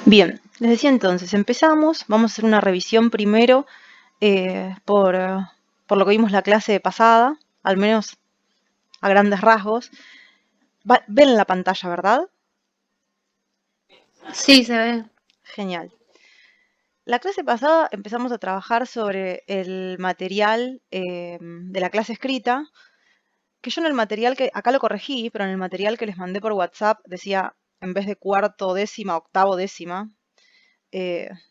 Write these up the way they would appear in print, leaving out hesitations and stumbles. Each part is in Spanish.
Bien, les decía entonces, empezamos, vamos a hacer una revisión primero por lo que vimos la clase pasada, al menos a grandes rasgos. Ven la pantalla, ¿verdad? Sí, se ve. Genial. La clase pasada empezamos a trabajar sobre el material de la clase escrita, que yo en el material que, acá lo corregí, pero en el material que les mandé por WhatsApp decía, en vez de cuarto décima, octavo décima.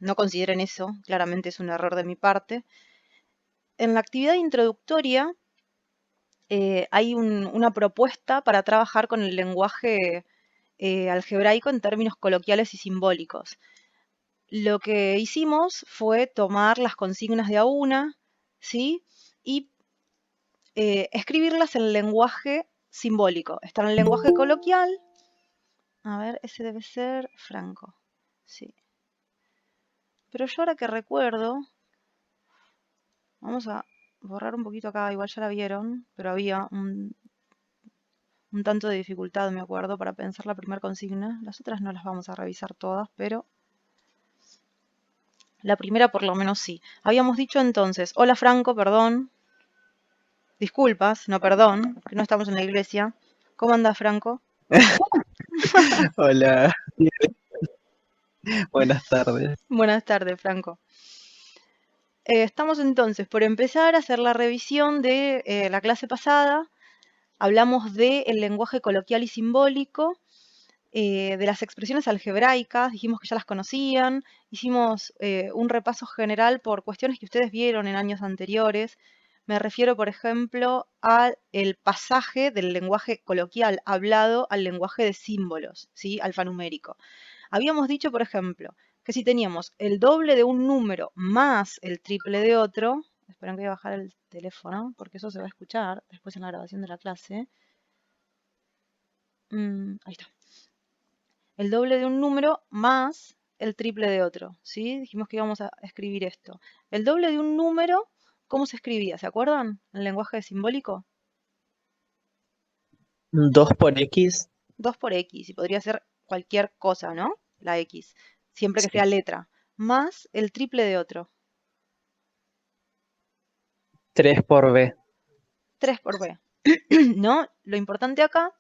No consideren eso, claramente es un error de mi parte. En la actividad introductoria hay una propuesta para trabajar con el lenguaje algebraico en términos coloquiales y simbólicos. Lo que hicimos fue tomar las consignas de a una, ¿sí? Y escribirlas en lenguaje simbólico. Está en el lenguaje coloquial. A ver, ese debe ser Franco. Sí. Pero yo ahora que recuerdo, vamos a borrar un poquito acá, igual ya la vieron, pero había un tanto de dificultad, me acuerdo, para pensar la primera consigna. Las otras no las vamos a revisar todas, pero la primera por lo menos sí. Habíamos dicho entonces, hola Franco, perdón, disculpas, no perdón, que no estamos en la iglesia. ¿Cómo anda Franco? Hola, buenas tardes. Buenas tardes, Franco. Estamos entonces por empezar a hacer la revisión de la clase pasada. Hablamos del lenguaje coloquial y simbólico, de las expresiones algebraicas, dijimos que ya las conocían, hicimos un repaso general por cuestiones que ustedes vieron en años anteriores. Me refiero, por ejemplo, al pasaje del lenguaje coloquial hablado al lenguaje de símbolos, ¿sí? Alfanumérico. Habíamos dicho, por ejemplo, que si teníamos el doble de un número más el triple de otro, esperen que voy a bajar el teléfono porque eso se va a escuchar después en la grabación de la clase. Ahí está. El doble de un número más el triple de otro, ¿sí? Dijimos que íbamos a escribir esto. El doble de un número, ¿cómo se escribía? ¿Se acuerdan? En lenguaje simbólico. 2 por X, 2 por X, y podría ser cualquier cosa, ¿no? La X, siempre que sí. sea letra, más el triple de otro. 3 por B, 3 por B. ¿No? Lo importante acá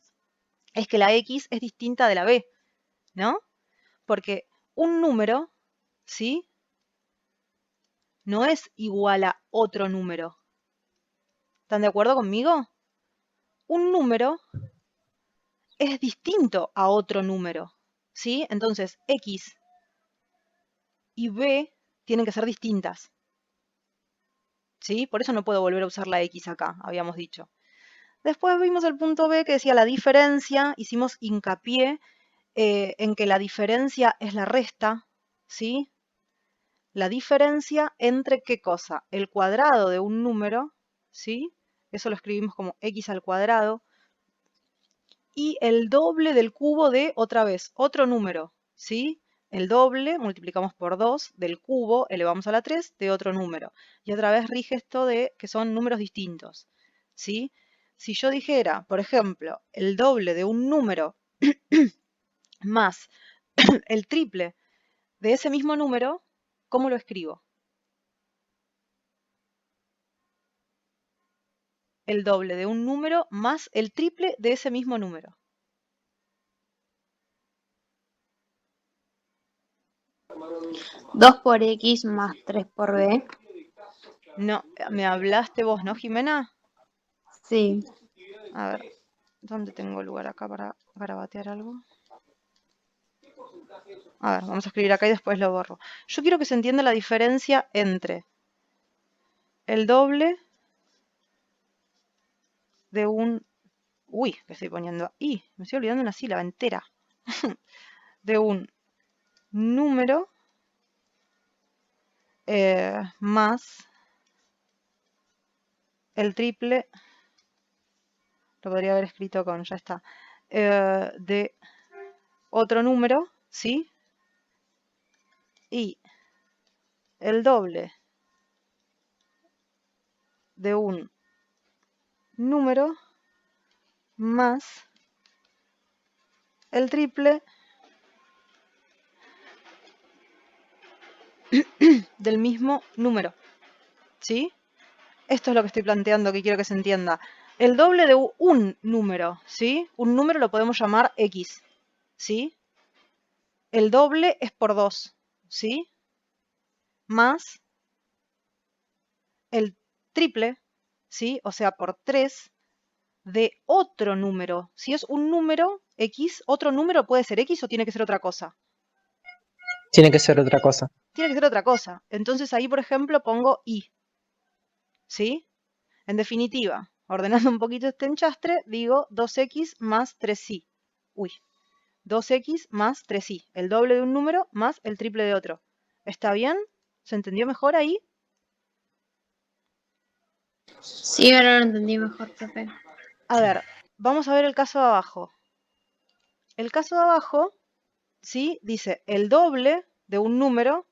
es que la X es distinta de la B, ¿no? Porque un número, ¿sí? No es igual a otro número. ¿Están de acuerdo conmigo? Un número es distinto a otro número, ¿sí? Entonces, X y B tienen que ser distintas, ¿sí? Por eso no puedo volver a usar la X acá, habíamos dicho. Después vimos el punto B que decía la diferencia, hicimos hincapié en que la diferencia es la resta, ¿sí? La diferencia entre qué cosa? El cuadrado de un número, ¿sí? Eso lo escribimos como X al cuadrado, y el doble del cubo de, otra vez, otro número, ¿sí? El doble multiplicamos por 2 del cubo, elevamos a la 3 de otro número. Y otra vez rige esto de que son números distintos, ¿sí? Si yo dijera, por ejemplo, el doble de un número más el triple de ese mismo número, ¿cómo lo escribo? El doble de un número más el triple de ese mismo número. 2 por X más 3 por B. No, me hablaste vos, ¿no, Jimena? Sí. A ver, ¿dónde tengo lugar acá para garabatear algo? A ver, vamos a escribir acá y después lo borro. Yo quiero que se entienda la diferencia entre el doble de un... Uy, ¿qué estoy poniendo? Y me estoy olvidando una sílaba entera. De un número más el triple, lo podría haber escrito con, ya está, de otro número, ¿sí? Y el doble de un número más el triple del mismo número, ¿sí? Esto es lo que estoy planteando, que quiero que se entienda. El doble de un número, ¿sí? Un número lo podemos llamar X, ¿sí? El doble es por 2, ¿sí? Más el triple, ¿sí? O sea, por 3 de otro número. Si es un número X, otro número puede ser X o tiene que ser otra cosa. Tiene que ser otra cosa. Tiene que ser otra cosa. Entonces ahí, por ejemplo, pongo Y, ¿sí? En definitiva, ordenando un poquito este enchastre, digo 2X más 3Y. Uy, 2X más 3Y. El doble de un número más el triple de otro. ¿Está bien? ¿Se entendió mejor ahí? Sí, ahora lo entendí mejor, profe. A ver, vamos a ver el caso de abajo. El caso de abajo, ¿sí? Dice el doble de un número,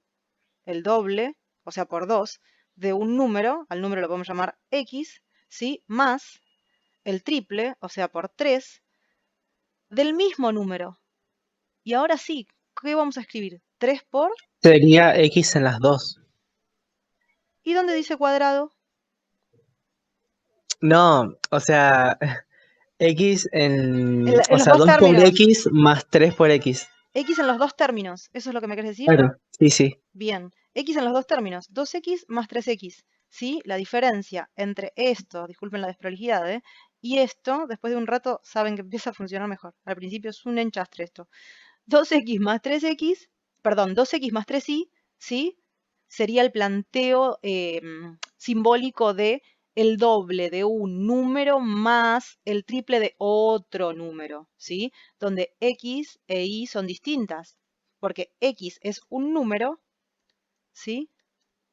el doble, o sea, por 2, de un número, al número lo podemos llamar X, ¿sí? Más el triple, o sea, por 3, del mismo número. Y ahora sí, ¿qué vamos a escribir? 3 por... Sería X en las dos. ¿Y dónde dice cuadrado? No, o sea, X En, en... en O los sea, dos 2 por términos. X más 3 por X. X en los dos términos. ¿Eso es lo que me querés decir? Claro, sí, sí. Bien. X en los dos términos. 2X más 3X. ¿Sí? La diferencia entre esto, disculpen la desprolijidad, y esto, después de un rato, saben que empieza a funcionar mejor. Al principio es un enchastre esto. 2X más 3X, perdón, 2X más 3Y, ¿sí? Sería el planteo simbólico de el doble de un número más el triple de otro número, ¿sí? Donde X e Y son distintas, porque X es un número, ¿sí?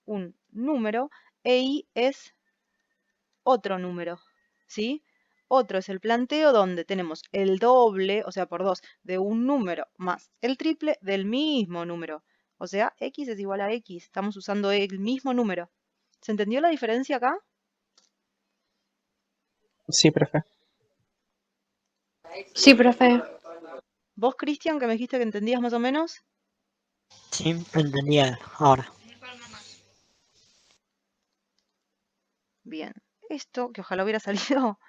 Un número, e Y es otro número, ¿sí? Otro es el planteo donde tenemos el doble, o sea, por 2, de un número más el triple del mismo número. O sea, X es igual a X. Estamos usando el mismo número. ¿Se entendió la diferencia acá? Sí, profe. Sí, profe. ¿Vos, Cristian, que me dijiste que entendías más o menos? Sí, entendía ahora. Bien. Esto, que ojalá hubiera salido,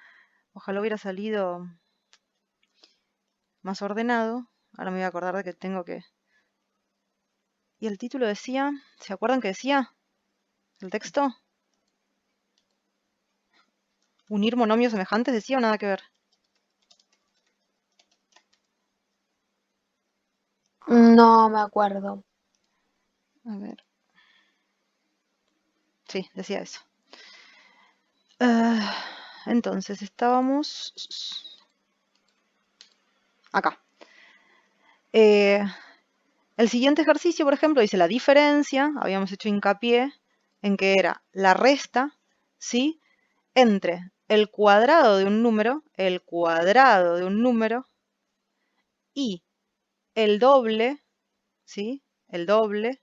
ojalá hubiera salido más ordenado. Ahora me voy a acordar de que tengo que... Y el título decía, ¿se acuerdan que decía el texto? ¿Unir monomios semejantes decía o nada que ver? No me acuerdo. A ver. Sí, decía eso. Entonces, estábamos acá. El siguiente ejercicio, por ejemplo, dice la diferencia. Habíamos hecho hincapié en que era la resta, ¿sí? Entre el cuadrado de un número, y el doble, ¿sí? El doble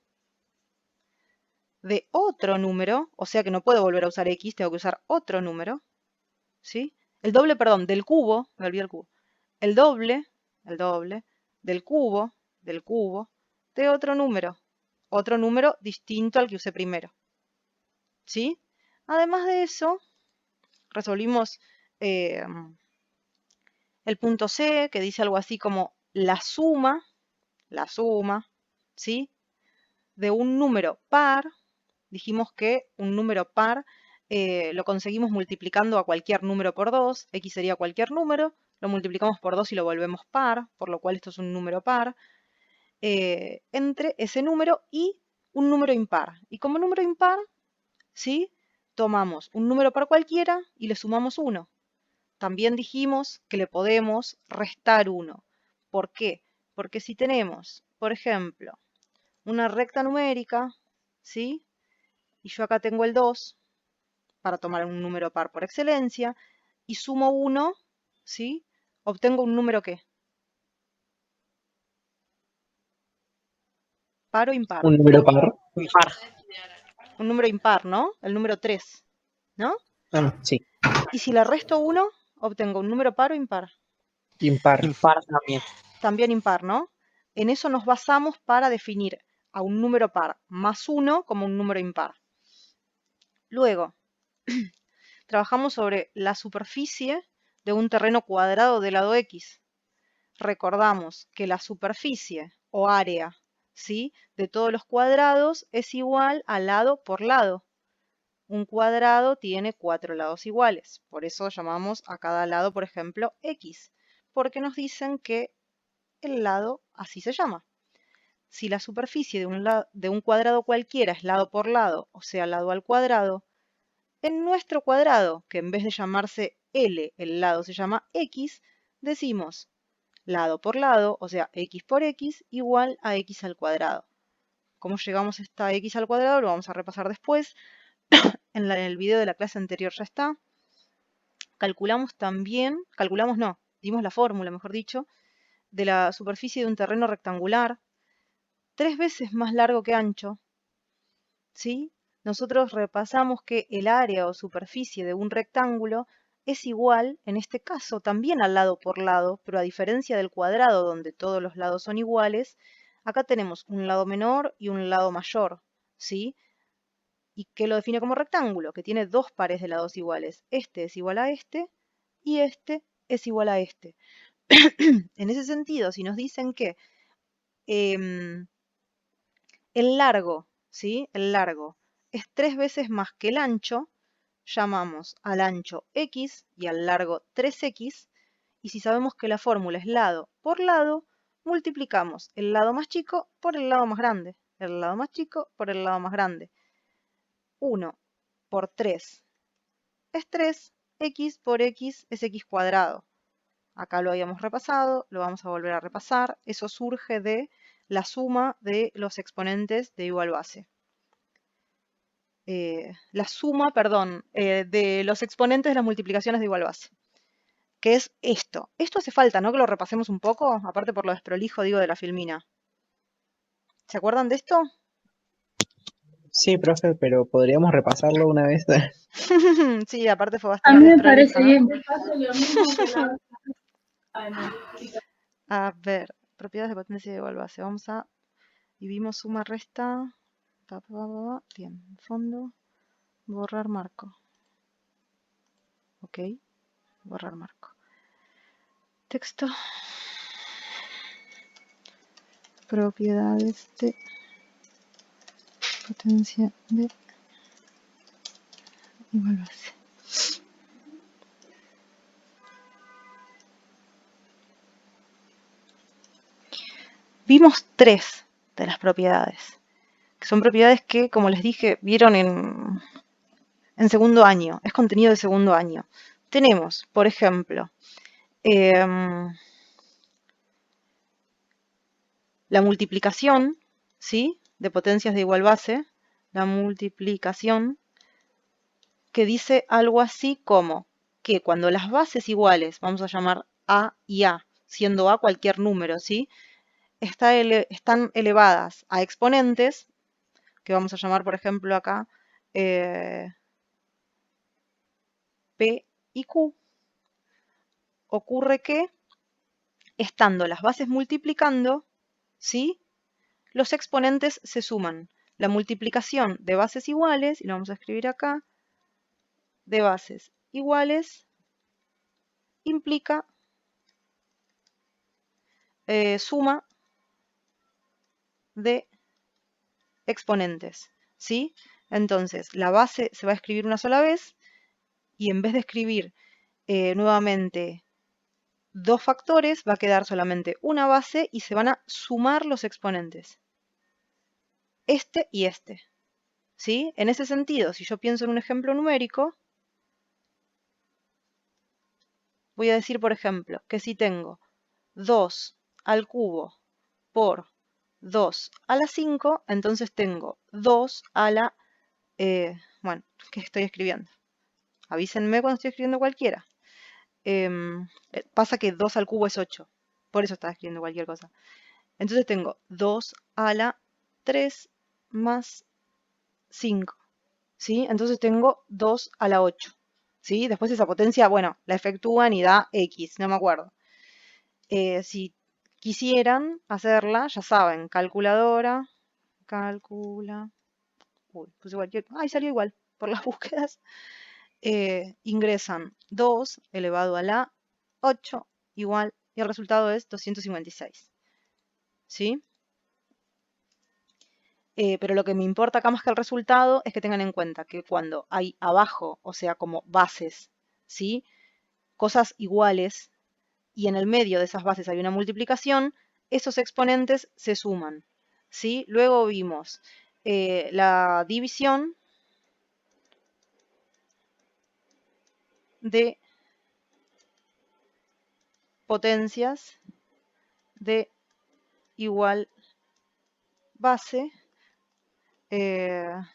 de otro número, o sea que no puedo volver a usar X, tengo que usar otro número, ¿sí? El doble, perdón, del cubo, me olvidé el cubo. El doble del cubo de otro número distinto al que usé primero, ¿sí? Además de eso, resolvimos el punto C, que dice algo así como la suma, ¿sí? De un número par. Dijimos que un número par lo conseguimos multiplicando a cualquier número por 2. X sería cualquier número. Lo multiplicamos por 2 y lo volvemos par, por lo cual esto es un número par. Entre ese número y un número impar. Y como número impar, ¿sí? Tomamos un número par cualquiera y le sumamos 1. También dijimos que le podemos restar 1. ¿Por qué? Porque si tenemos, por ejemplo, una recta numérica, ¿sí? Y yo acá tengo el 2, para tomar un número par por excelencia, y sumo 1, ¿sí? Obtengo un número ¿qué? ¿Par o impar? Un número par. Impar. Un número impar, ¿no? El número 3, ¿no? Ah, sí. Y si le resto 1, obtengo un número par o impar. Impar. Impar también. También impar, ¿no? En eso nos basamos para definir a un número par más 1 como un número impar. Luego, trabajamos sobre la superficie de un terreno cuadrado de lado X. Recordamos que la superficie o área, ¿sí?, de todos los cuadrados es igual a lado por lado. Un cuadrado tiene 4 lados iguales. Por eso llamamos a cada lado, por ejemplo, X. Porque nos dicen que el lado así se llama. Si la superficie de un cuadrado cualquiera es lado por lado, o sea, lado al cuadrado, en nuestro cuadrado, que en vez de llamarse L, el lado se llama X, decimos lado por lado, o sea, X por X, igual a X al cuadrado. ¿Cómo llegamos a esta X al cuadrado? Lo vamos a repasar después. En el video de la clase anterior ya está. Calculamos también, dimos la fórmula, mejor dicho, de la superficie de un terreno rectangular, 3 veces más largo que ancho, ¿sí? Nosotros repasamos que el área o superficie de un rectángulo es igual, en este caso, también al lado por lado, pero a diferencia del cuadrado donde todos los lados son iguales, acá tenemos un lado menor y un lado mayor, ¿sí? ¿Y qué lo define como rectángulo? Que tiene 2 pares de lados iguales. Este es igual a este y este es igual a este. En ese sentido, si nos dicen que el largo, ¿sí?, el largo es 3 veces más que el ancho, llamamos al ancho X y al largo 3X, y si sabemos que la fórmula es lado por lado, multiplicamos el lado más chico por el lado más grande, el lado más chico por el lado más grande. 1 por 3 es 3, X por X es X cuadrado. Acá lo habíamos repasado, lo vamos a volver a repasar. Eso surge de la suma de los exponentes de igual base. La suma, perdón, de los exponentes de las multiplicaciones de igual base. Que es esto. Esto hace falta, ¿no?, que lo repasemos un poco, aparte por lo desprolijo, digo, de la filmina. ¿Se acuerdan de esto? Sí, profe, pero podríamos repasarlo una vez. Sí, aparte fue A bastante mí me desprolijo, parece ¿no? bien. A ver, propiedades de potencia de igual base. Vamos a dividimos suma, resta. Bien, fondo. Borrar marco. Ok, borrar marco. Texto. Propiedades de potencia de igual base. Vimos 3 de las propiedades, que son propiedades que, como les dije, vieron en segundo año. Es contenido de segundo año. Tenemos, por ejemplo, la multiplicación, ¿sí?, de potencias de igual base. La multiplicación que dice algo así como que cuando las bases iguales, vamos a llamar A y A, siendo A cualquier número, ¿sí?, están elevadas a exponentes, que vamos a llamar, por ejemplo, acá P y Q, ocurre que, estando las bases multiplicando, ¿sí?, los exponentes se suman. La multiplicación de bases iguales, y lo vamos a escribir acá, de bases iguales, implica suma de exponentes, ¿sí? Entonces, la base se va a escribir una sola vez y en vez de escribir nuevamente 2 factores, va a quedar solamente una base y se van a sumar los exponentes. Este y este, ¿sí? En ese sentido, si yo pienso en un ejemplo numérico, voy a decir, por ejemplo, que si tengo 2 al cubo por 2 a la 5, entonces tengo 2 a la... bueno, ¿qué estoy escribiendo? Avísenme cuando estoy escribiendo cualquiera. Pasa que 2 al cubo es 8. Por eso estaba escribiendo cualquier cosa. Entonces tengo 2 a la 3 más 5. ¿Sí? Entonces tengo 2 a la 8. ¿Sí? Después esa potencia, bueno, la efectúan y da X, no me acuerdo. Si quisieran hacerla, ya saben, calculadora, calcula. Uy, puse cualquier. Ay, salió igual por las búsquedas. Ingresan 2 elevado a la 8 igual. Y el resultado es 256. ¿Sí? Pero lo que me importa acá más que el resultado es que tengan en cuenta que cuando hay abajo, o sea, como bases, ¿sí? Cosas iguales, y en el medio de esas bases hay una multiplicación, esos exponentes se suman, ¿sí? Luego vimos la división de potencias de igual base, pero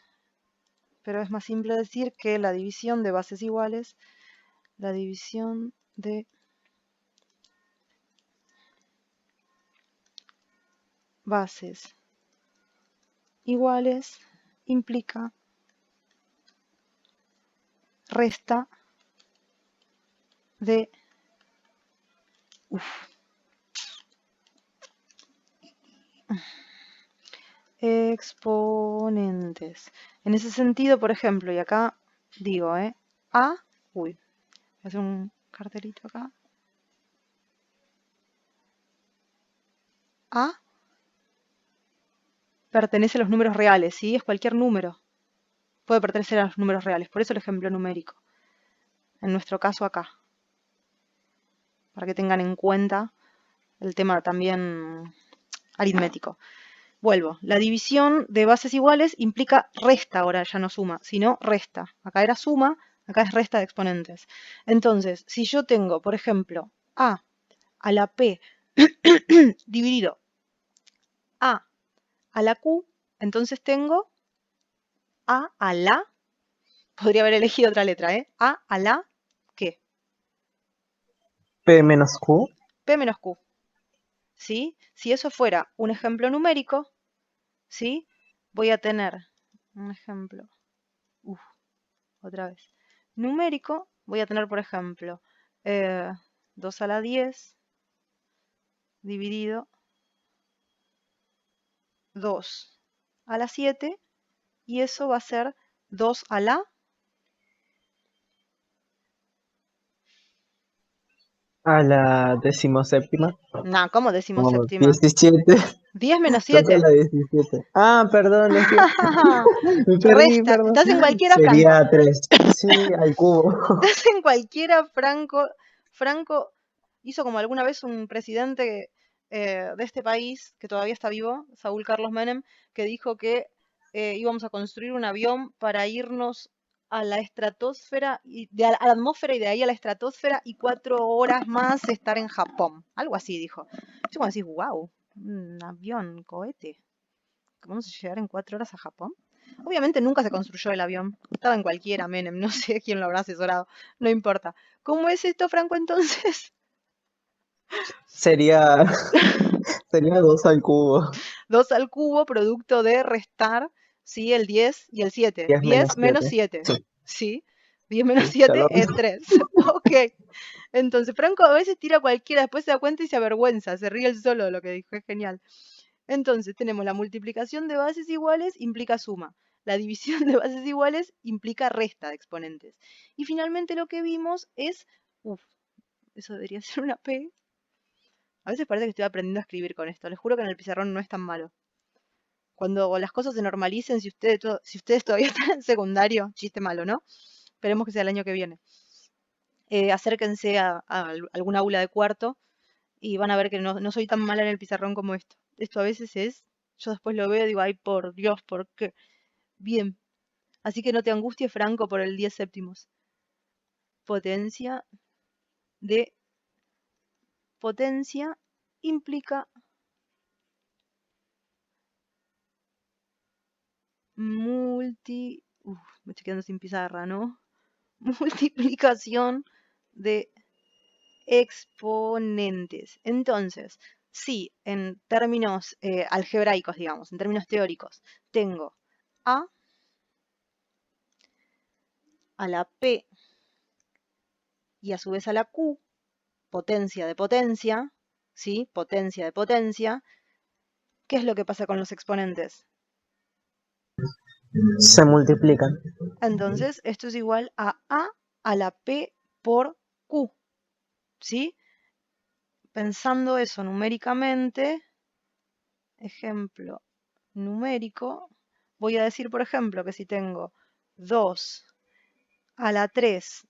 es más simple decir que la división de bases iguales, la división de bases iguales implica resta de exponentes. En ese sentido, por ejemplo, y acá digo, A, uy, voy a hacer un cartelito acá. A pertenece a los números reales, ¿sí? Es cualquier número. Puede pertenecer a los números reales, por eso el ejemplo numérico. En nuestro caso acá. Para que tengan en cuenta el tema también aritmético. Vuelvo, la división de bases iguales implica resta, ahora ya no suma, sino resta. Acá era suma, acá es resta de exponentes. Entonces, si yo tengo, por ejemplo, a la p dividido a la q, entonces tengo a la, podría haber elegido otra letra, a la, ¿qué? P menos Q. P menos q, ¿sí? Si eso fuera un ejemplo numérico, ¿sí? Voy a tener un ejemplo, otra vez, numérico, voy a tener, por ejemplo, 2 a la 10 dividido 2 a la 7, y eso va a ser 2 a la... A la 17ª. No, ¿cómo decimos Como séptima? 17. 10 menos 2 a 7. la 17. Ah, perdón, es que me perdí, Resta, perdón. estás en cualquiera, Franco. Sería 3. Sí, al cubo. Estás en cualquiera, Franco. Franco hizo como alguna vez un presidente de este país, que todavía está vivo, Saúl Carlos Menem, que dijo que íbamos a construir un avión para irnos a la estratosfera, a la atmósfera, y de ahí a la estratosfera, y 4 horas más estar en Japón. Algo así dijo. Yo como decís, wow, un avión, cohete. ¿Vamos a llegar en 4 horas a Japón? Obviamente nunca se construyó el avión. Estaba en cualquiera, Menem. No sé quién lo habrá asesorado. No importa. ¿Cómo es esto, Franco, entonces? Sería 2 al cubo. 2 al cubo, producto de restar, ¿sí? El 10 y el 7. 10 menos 10 menos 7. 7. Sí, ¿Sí? 10 menos sí, ya 7 lo es 3. Ok. Entonces, Franco a veces tira cualquiera, después se da cuenta y se avergüenza. Se ríe él solo de lo que dijo. Es genial. Entonces, tenemos la multiplicación de bases iguales implica suma. La división de bases iguales implica resta de exponentes. Y finalmente lo que vimos es... eso debería ser una P. A veces parece que estoy aprendiendo a escribir con esto. Les juro que en el pizarrón no es tan malo. Cuando las cosas se normalicen, si ustedes todavía están en secundario, chiste malo, ¿no? Esperemos que sea el año que viene. Acérquense a algún aula de cuarto y van a ver que no soy tan mala en el pizarrón como esto. Esto a veces es, yo después lo veo y digo, ay, por Dios, ¿por qué? Bien. Así que no te angusties, Franco, por el 10 séptimos. Potencia de potencia implica me estoy quedando sin pizarra, ¿no? Multiplicación de exponentes. Entonces, si en términos algebraicos, digamos, en términos teóricos, tengo a la p y a su vez a la q, potencia de potencia, ¿sí? Potencia de potencia. ¿Qué es lo que pasa con los exponentes? Se multiplican. Entonces, esto es igual a la P por Q, ¿sí? Pensando eso numéricamente, ejemplo numérico, voy a decir, por ejemplo, que si tengo 2 a la 3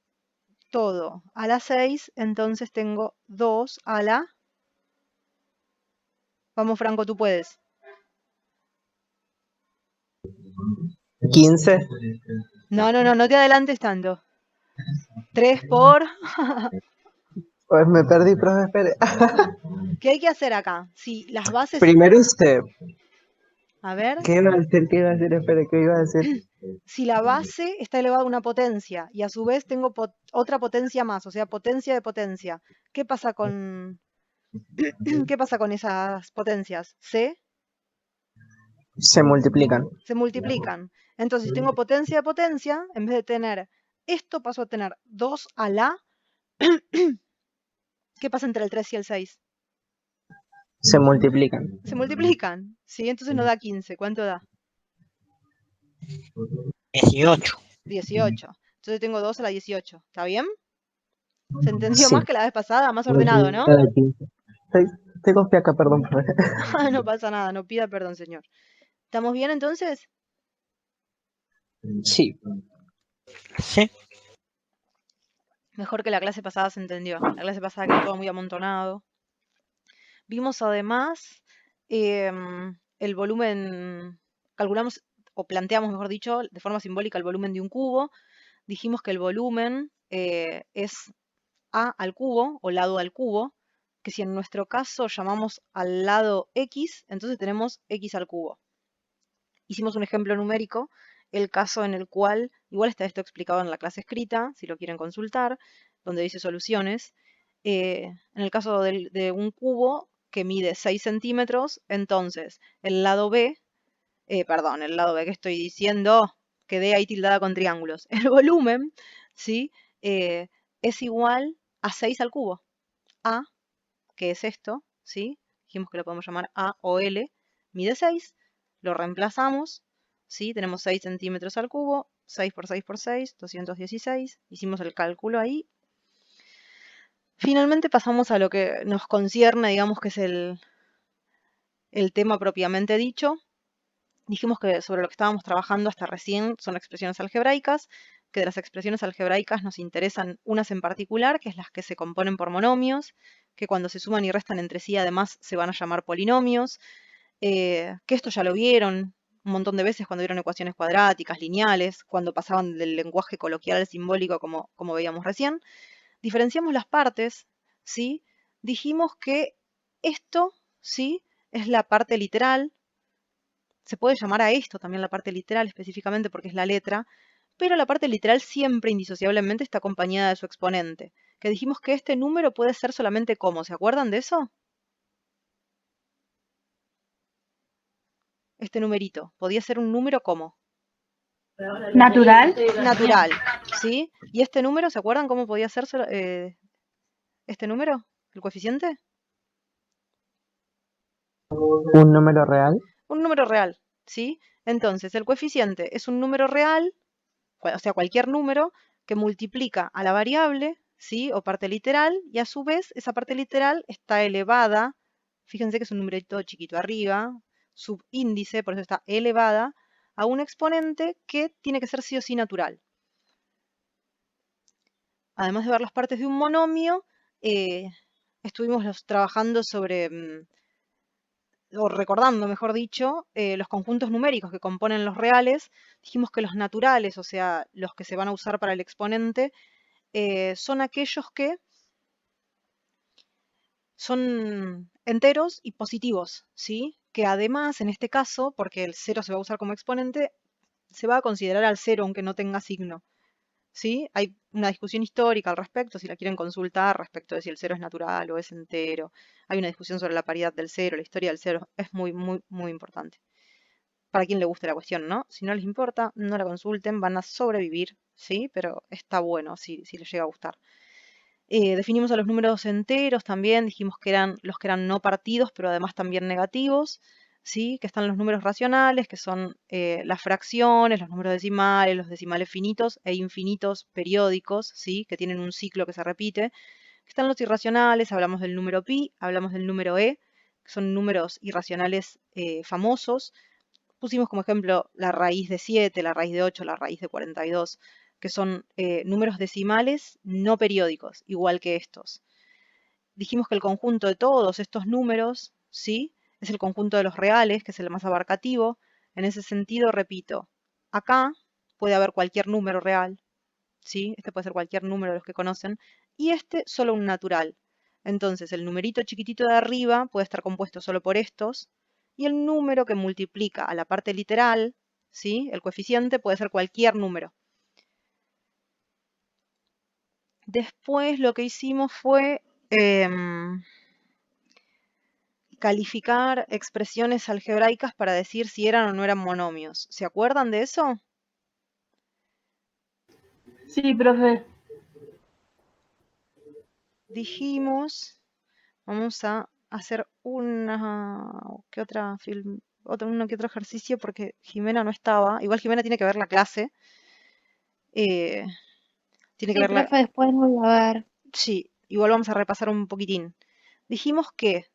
todo a la 6, entonces tengo 2 a la... Vamos, Franco, tú puedes. 15. No te adelantes tanto. 3 por... Pues me perdí, profe, espere. ¿Qué hay que hacer acá? Si las bases... Primero usted. A ver, ¿Qué iba a decir? ¿Qué iba a decir? Espere, ¿qué iba a decir? si la base está elevada a una potencia y a su vez tengo otra potencia más, o sea, potencia de potencia, ¿qué pasa con, ¿qué pasa con esas potencias? Se multiplican. Se multiplican. Entonces, si tengo potencia de potencia, en vez de tener esto, paso a tener 2 a la... ¿Qué pasa entre el 3 y el 6? Se multiplican. Se multiplican, ¿sí? Entonces nos da 15. ¿Cuánto da? 18. 18. Entonces tengo 2 a la 18. ¿Está bien? ¿Se entendió Sí. más que la vez pasada? Más ordenado, ¿no? Tengo fiaca, perdón, profe. No pasa nada, no pida perdón, señor. ¿Estamos bien entonces? Sí. Sí. Mejor que la clase pasada se entendió. La clase pasada quedó todo muy amontonado. Vimos además el volumen, calculamos o planteamos, mejor dicho, de forma simbólica el volumen de un cubo. Dijimos que el volumen es A al cubo o lado al cubo, que si en nuestro caso llamamos al lado X, entonces tenemos X al cubo. Hicimos un ejemplo numérico, el caso en el cual, igual está esto explicado en la clase escrita, si lo quieren consultar, donde dice soluciones. En el caso de un cubo que mide 6 centímetros, entonces el lado B, el lado B que estoy diciendo, quedé ahí tildada con triángulos. El volumen, ¿sí? Es igual a 6 al cubo. A, que es esto, ¿sí? Dijimos que lo podemos llamar A o L, mide 6, lo reemplazamos, ¿sí? Tenemos 6 centímetros al cubo, 6 por 6 por 6, 216, hicimos el cálculo ahí. Finalmente pasamos a lo que nos concierne, digamos que es el tema propiamente dicho. Dijimos que sobre lo que estábamos trabajando hasta recién son expresiones algebraicas, que de las expresiones algebraicas nos interesan unas en particular, que es las que se componen por monomios, que cuando se suman y restan entre sí además se van a llamar polinomios, que esto ya lo vieron un montón de veces cuando vieron ecuaciones cuadráticas, lineales, cuando pasaban del lenguaje coloquial al simbólico como veíamos recién. Diferenciamos las partes, ¿sí? Dijimos que esto, ¿sí? Es la parte literal. Se puede llamar a esto también la parte literal específicamente porque es la letra, pero la parte literal siempre indisociablemente está acompañada de su exponente, que dijimos que este número puede ser solamente como, ¿se acuerdan de eso? Este numerito, podía ser un número como. Natural. Natural, ¿sí? ¿Y este número, se acuerdan cómo podía ser este número? ¿El coeficiente? Un número real. Un número real, ¿sí? Entonces, el coeficiente es un número real, o sea, cualquier número que multiplica a la variable, ¿sí? O parte literal, y a su vez esa parte literal está elevada, fíjense que es un numerito chiquito arriba, subíndice, por eso está elevada, a un exponente que tiene que ser sí o sí natural. Además de ver las partes de un monomio, estuvimos trabajando sobre, o recordando, mejor dicho, los conjuntos numéricos que componen los reales. Dijimos que los naturales, o sea, los que se van a usar para el exponente, son aquellos que son enteros y positivos, ¿sí? Que además, en este caso, porque el 0 se va a usar como exponente, se va a considerar al 0 aunque no tenga signo, ¿sí? Hay una discusión histórica al respecto, si la quieren consultar, respecto de si el 0 es natural o es entero. Hay una discusión sobre la paridad del 0, la historia del 0, es muy, muy, muy importante. Para quien le guste la cuestión, ¿no? Si no les importa, no la consulten, van a sobrevivir, ¿sí? Pero está bueno si les llega a gustar. Definimos a los números enteros también, dijimos que eran los que eran no partidos, pero además también negativos, ¿sí? Que están los números racionales, que son las fracciones, los números decimales, los decimales finitos e infinitos periódicos, ¿sí? Que tienen un ciclo que se repite. Están los irracionales, hablamos del número pi, hablamos del número e, que son números irracionales famosos. Pusimos como ejemplo la raíz de 7, la raíz de 8, la raíz de 42, que son números decimales no periódicos, igual que estos. Dijimos que el conjunto de todos estos números, ¿sí? Es el conjunto de los reales, que es el más abarcativo. En ese sentido, repito, acá puede haber cualquier número real, ¿sí? Este puede ser cualquier número de los que conocen, y este solo un natural. Entonces, el numerito chiquitito de arriba puede estar compuesto solo por estos, y el número que multiplica a la parte literal, ¿sí? El coeficiente puede ser cualquier número. Después lo que hicimos fue calificar expresiones algebraicas para decir si eran o no eran monomios. ¿Se acuerdan de eso? Sí, profe. Dijimos, vamos a hacer una que otra uno que otro ejercicio porque Jimena no estaba. Igual Jimena tiene que ver la clase. Tiene que Sí, ver la... profe, después voy a ver. Sí, igual vamos a repasar un poquitín. Dijimos que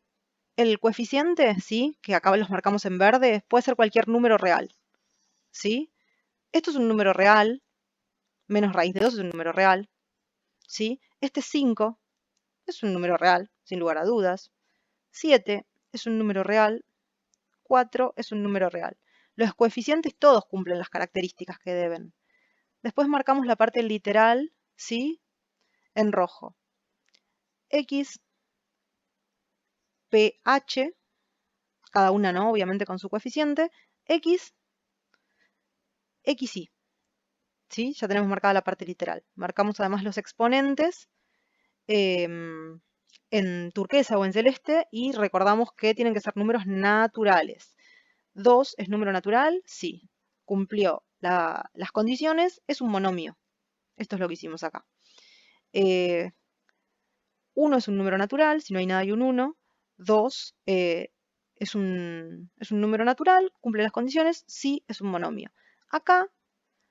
el coeficiente, ¿sí? Que acá los marcamos en verde, puede ser cualquier número real, ¿sí? Esto es un número real, menos raíz de 2 es un número real, ¿sí? Este 5 es un número real, sin lugar a dudas. 7 es un número real. 4 es un número real. Los coeficientes todos cumplen las características que deben. Después marcamos la parte literal, ¿sí? En rojo. X, P, H, cada una, ¿no? Obviamente con su coeficiente. X, XY, ¿sí? Ya tenemos marcada la parte literal. Marcamos además los exponentes en turquesa o en celeste y recordamos que tienen que ser números naturales. 2 es número natural, sí. Cumplió las condiciones, es un monomio. Esto es lo que hicimos acá. 1 es un número natural, si no hay nada hay un 1. 2 es un número natural, cumple las condiciones, sí es un monomio. Acá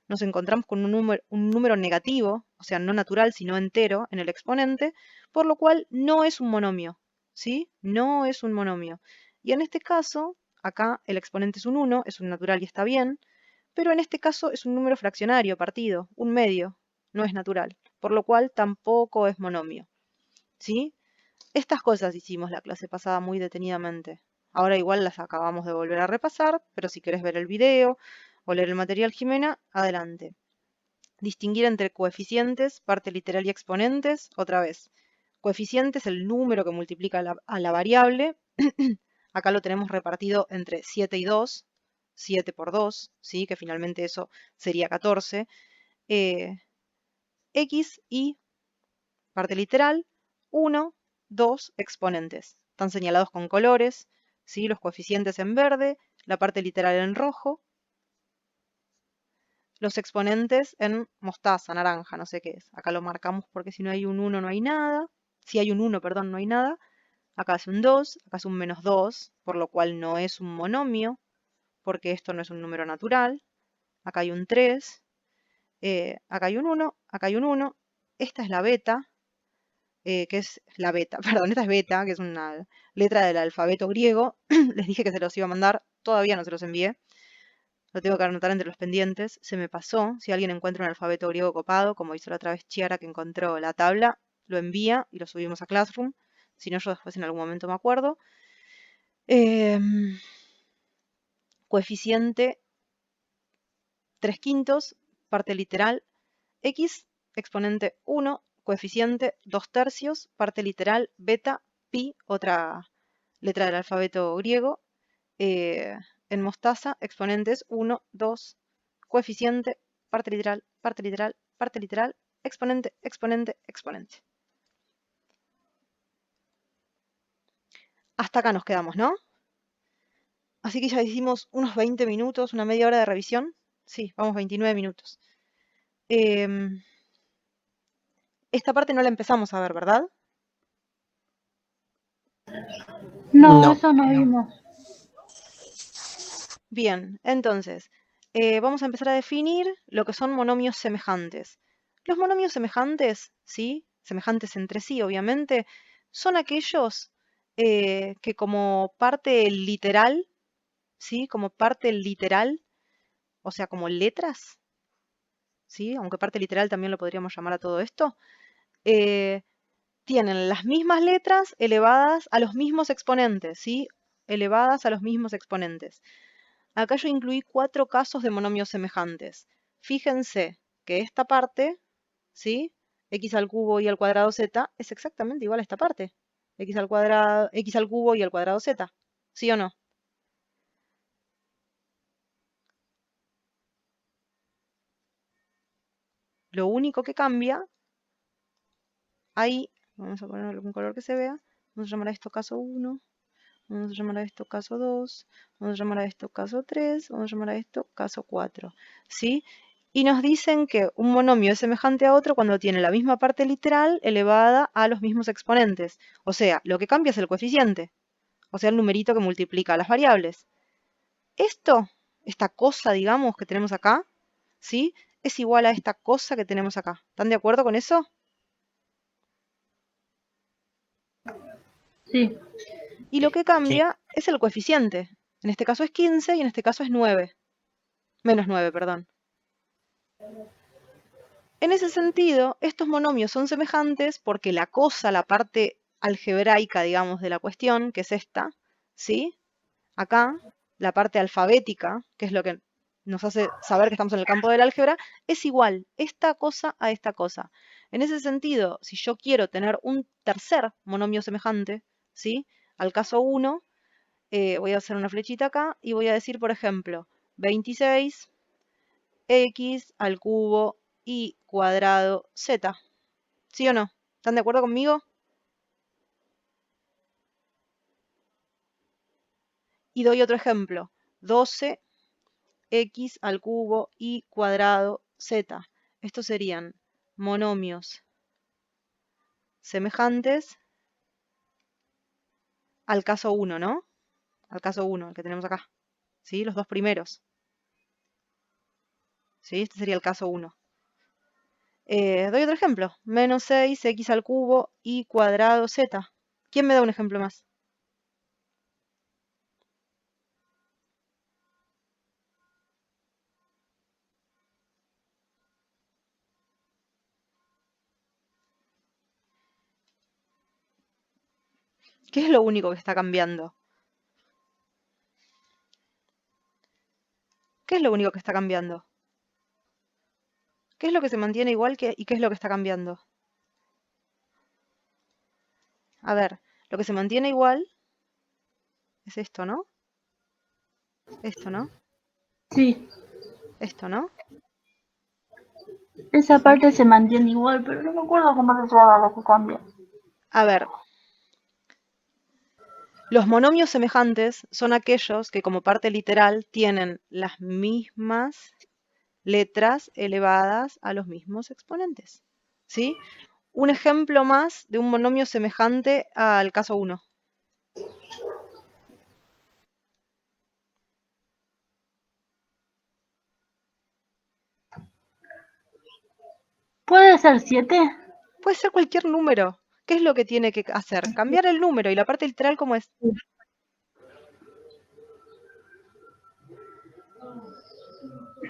nos encontramos con un número negativo, o sea, no natural, sino entero en el exponente, por lo cual no es un monomio, ¿sí? No es un monomio. Y en este caso, acá el exponente es un 1, es un natural y está bien, pero en este caso es un número fraccionario partido, un medio, no es natural, por lo cual tampoco es monomio, ¿sí? Estas cosas hicimos la clase pasada muy detenidamente. Ahora igual las acabamos de volver a repasar, pero si querés ver el video o leer el material, Jimena, adelante. Distinguir entre coeficientes, parte literal y exponentes, otra vez. Coeficiente es el número que multiplica a la variable. Acá lo tenemos repartido entre 7 y 2, 7 por 2, ¿sí? Que finalmente eso sería 14. X y parte literal, 1, 2 exponentes. Están señalados con colores, ¿sí? Los coeficientes en verde, la parte literal en rojo, los exponentes en mostaza, naranja, no sé qué es. Acá lo marcamos porque si no hay un 1 no hay nada. Si hay un 1, perdón, no hay nada. Acá es un 2, acá es un menos 2, por lo cual no es un monomio, porque esto no es un número natural. Acá hay un 3, acá hay un 1, acá hay un 1. Esta es la beta, que es la beta, perdón, esta es beta, que es una letra del alfabeto griego. Les dije que se los iba a mandar, todavía no se los envié. Lo tengo que anotar entre los pendientes. Se me pasó. Si alguien encuentra un alfabeto griego copado, como hizo la otra vez Chiara, que encontró la tabla, lo envía y lo subimos a Classroom. Si no, yo después en algún momento me acuerdo. Coeficiente 3/5, parte literal, x, exponente 1, coeficiente 2/3, parte literal, beta, pi, otra letra del alfabeto griego. En mostaza, exponentes 1, 2, coeficiente, parte literal, parte literal, parte literal, exponente, exponente, exponente. Hasta acá nos quedamos, ¿no? Así que ya hicimos unos 20 minutos, una media hora de revisión. Sí, vamos 29 minutos. Esta parte no la empezamos a ver, ¿verdad? No, No. eso no vimos. Bien, entonces, vamos a empezar a definir lo que son monomios semejantes. Los monomios semejantes, ¿sí? Semejantes entre sí, obviamente, son aquellos que como parte literal, ¿sí? Como parte literal, o sea, como letras, ¿sí? Aunque parte literal también lo podríamos llamar a todo esto, eh, tienen las mismas letras elevadas a los mismos exponentes, ¿sí? Elevadas a los mismos exponentes. Acá yo incluí 4 casos de monomios semejantes. Fíjense que esta parte, ¿sí? X al cubo y al cuadrado z es exactamente igual a esta parte. X al cuadrado, X al cubo y al cuadrado z. ¿Sí o no? Lo único que cambia, ahí, vamos a poner algún color que se vea, vamos a llamar a esto caso 1, vamos a llamar a esto caso 2, vamos a llamar a esto caso 3, vamos a llamar a esto caso 4, ¿sí? Y nos dicen que un monomio es semejante a otro cuando tiene la misma parte literal elevada a los mismos exponentes. O sea, lo que cambia es el coeficiente, o sea, el numerito que multiplica las variables. Esto, esta cosa, digamos, que tenemos acá, ¿sí? Es igual a esta cosa que tenemos acá. ¿Están de acuerdo con eso? Sí. Y lo que Sí. cambia es el coeficiente. En este caso es 15 y en este caso es 9. Menos 9, perdón. En ese sentido, estos monomios son semejantes porque la cosa, la parte algebraica, digamos, de la cuestión, que es esta, ¿sí? Acá, la parte alfabética, que es lo que nos hace saber que estamos en el campo del álgebra, es igual esta cosa a esta cosa. En ese sentido, si yo quiero tener un tercer monomio semejante, ¿sí? Al caso 1, voy a hacer una flechita acá y voy a decir, por ejemplo, 26 x al cubo y cuadrado z. ¿Sí o no? ¿Están de acuerdo conmigo? Y doy otro ejemplo. 12 x al cubo y cuadrado z. Estos serían monomios semejantes al caso 1, ¿no? Al caso 1, el que tenemos acá. ¿Sí? Los dos primeros. ¿Sí? Este sería el caso 1. Doy otro ejemplo. Menos 6 x al cubo y cuadrado z. ¿Quién me da un ejemplo más? ¿Qué es lo único que está cambiando? ¿Qué es lo único que está cambiando? ¿Qué es lo que se mantiene igual y qué es lo que está cambiando? A ver, lo que se mantiene igual es esto, ¿no? Esto, ¿no? Sí. Esto, ¿no? Esa ¿Sí? parte se mantiene igual, pero no me acuerdo cómo se llama la que cambia. A ver, los monomios semejantes son aquellos que como parte literal tienen las mismas letras elevadas a los mismos exponentes. ¿Sí? Un ejemplo más de un monomio semejante al caso 1. ¿Puede ser 7? Puede ser cualquier número. ¿Qué es lo que tiene que hacer? Cambiar el número y la parte literal como es.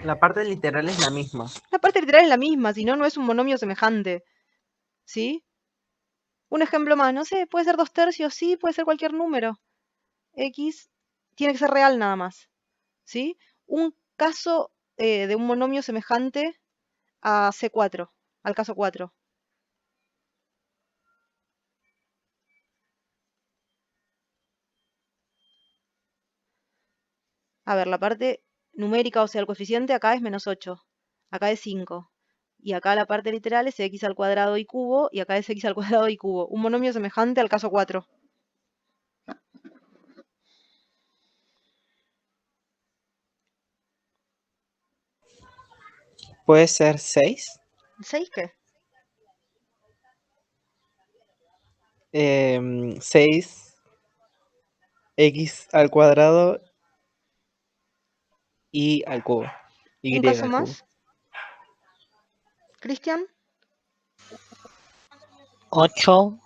La parte literal es la misma. La parte literal es la misma, si no, no es un monomio semejante. ¿Sí? Un ejemplo más, no sé, puede ser 2/3, sí, puede ser cualquier número. X tiene que ser real nada más. ¿Sí? Un caso de un monomio semejante a C4, al caso 4. A ver, la parte numérica, o sea, el coeficiente acá es -8, acá es 5. Y acá la parte literal es x al cuadrado y cubo, y acá es x al cuadrado y cubo. Un monomio semejante al caso 4. Puede ser 6. ¿6 qué? 6 x al cuadrado y al cubo. Y Un caso al cubo. más. Cristian. 8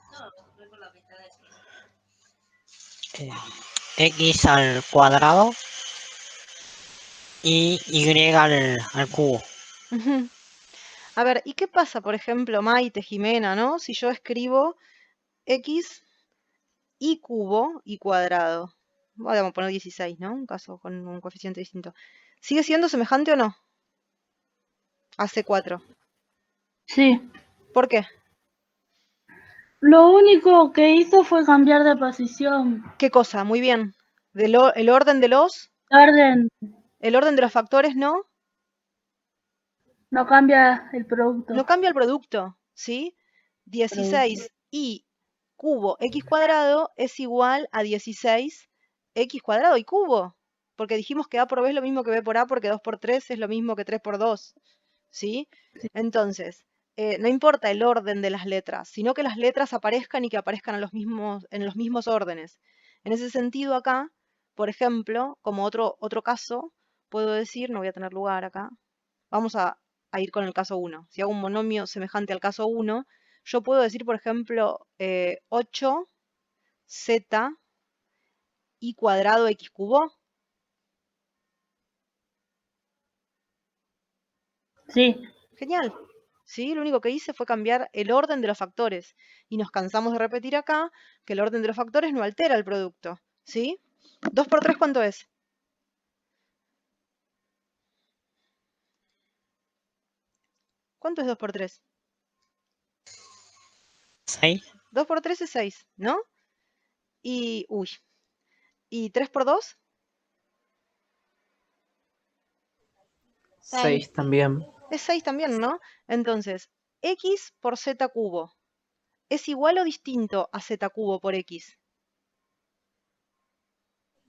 x al cuadrado y y al cubo. Ujú. A ver, ¿y qué pasa, por ejemplo, Maite, Jimena, ¿no? Si yo escribo x y cubo y cuadrado. Vamos a poner 16, ¿no? Un caso con un coeficiente distinto. ¿Sigue siendo semejante o no? A C4. Sí. ¿Por qué? Lo único que hizo fue cambiar de posición. ¿Qué cosa? Muy bien. El orden de los... Orden El orden de los factores no... no cambia el producto. No cambia el producto, ¿sí? 16 y cubo x cuadrado es igual a 16 x cuadrado y cubo. Porque dijimos que a por b es lo mismo que b por a, porque 2 por 3 es lo mismo que 3 por 2. ¿Sí? Entonces, no importa el orden de las letras, sino que las letras aparezcan y que aparezcan en los mismos órdenes. En ese sentido acá, por ejemplo, como otro caso, puedo decir, no voy a tener lugar acá, vamos a ir con el caso 1. Si hago un monomio semejante al caso 1, yo puedo decir, por ejemplo, 8z y cuadrado x cubo. Sí. Genial. ¿Sí? Lo único que hice fue cambiar el orden de los factores. Y nos cansamos de repetir acá que el orden de los factores no altera el producto. ¿Sí? 2 por 3, ¿cuánto es? ¿Cuánto es 2 por 3? 6 2 por 3 es 6, ¿no? Y, uy, ¿y 3 por 2? 6 también. Es 6 también, ¿no? Entonces, x por z cubo, ¿es igual o distinto a z cubo por x?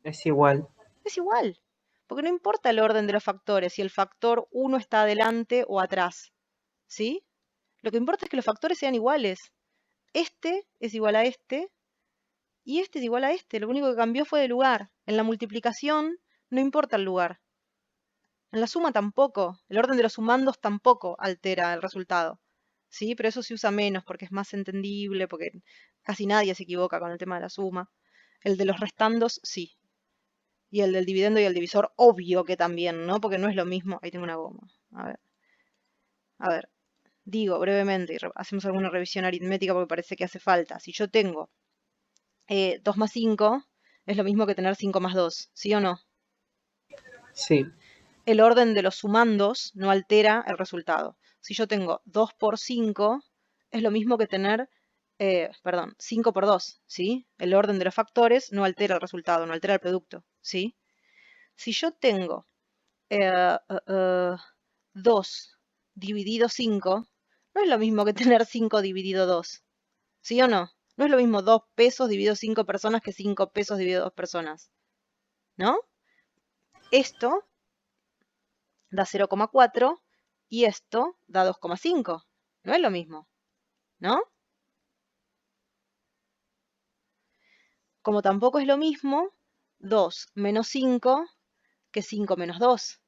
Es igual. Es igual, porque no importa el orden de los factores, si el factor 1 está adelante o atrás, ¿sí? Lo que importa es que los factores sean iguales. Este es igual a este y este es igual a este. Lo único que cambió fue de lugar. En la multiplicación no importa el lugar. En la suma tampoco. El orden de los sumandos tampoco altera el resultado. ¿Sí? Pero eso se usa menos porque es más entendible, porque casi nadie se equivoca con el tema de la suma. El de los restandos, sí. Y el del dividendo y el divisor, obvio que también, ¿no? Porque no es lo mismo. Ahí tengo una goma. A ver. Digo brevemente, y hacemos alguna revisión aritmética porque parece que hace falta. Si yo tengo 2 más 5, es lo mismo que tener 5 más 2, ¿sí o no? Sí. El orden de los sumandos no altera el resultado. Si yo tengo 2 por 5, es lo mismo que tener, 5 por 2, ¿sí? El orden de los factores no altera el resultado, no altera el producto, ¿sí? Si yo tengo 2 dividido 5, no es lo mismo que tener 5 dividido 2, ¿sí o no? No es lo mismo 2 pesos dividido 5 personas que 5 pesos dividido 2 personas, ¿no? Esto da 0,4 y esto da 2,5. No es lo mismo, ¿no? Como tampoco es lo mismo 2 menos 5 que 5 menos 2.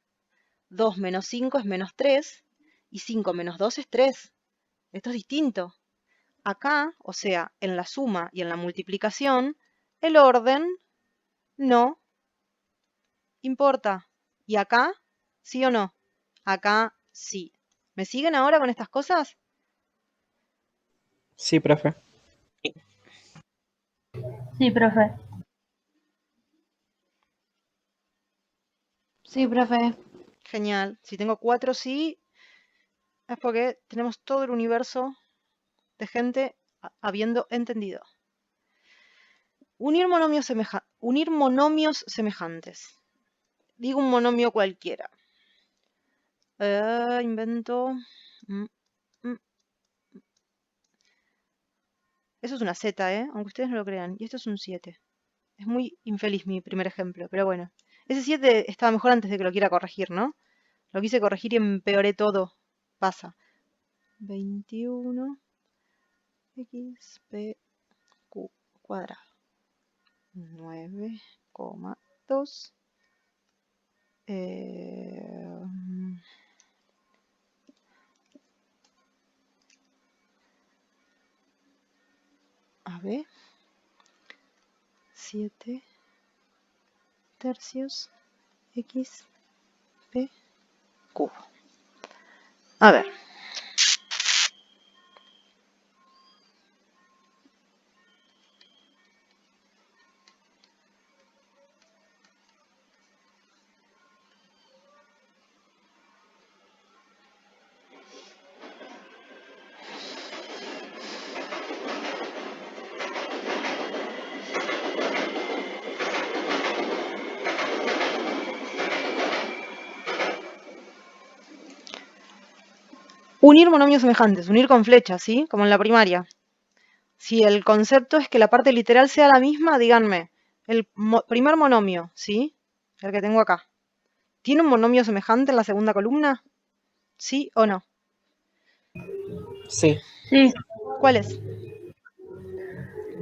2 menos 5 es menos 3 y 5 menos 2 es 3. Esto es distinto. Acá, o sea, en la suma y en la multiplicación, el orden no importa. ¿Y acá? ¿Sí o no? Acá sí. ¿Me siguen ahora con estas cosas? Sí, profe. Sí, profe. Sí, profe. Genial. Si tengo 4 sí, es porque tenemos todo el universo de gente habiendo entendido. Unir monomios semejantes. Digo un monomio cualquiera. Invento. Mm, mm. Eso es una Z, ¿eh? Aunque ustedes no lo crean. Y esto es un 7. Es muy infeliz mi primer ejemplo, pero bueno. Ese 7 estaba mejor antes de que lo quiera corregir, ¿no? Lo quise corregir y empeoré todo. Pasa. 21 xpq cuadrado. 9,2 A ver. 7 tercios x p cubo. A ver. Unir monomios semejantes, unir con flechas, ¿sí? Como en la primaria. Si el concepto es que la parte literal sea la misma, díganme, el primer monomio, ¿sí? El que tengo acá. ¿Tiene un monomio semejante en la segunda columna? ¿Sí o no? Sí. Sí, ¿Cuál es?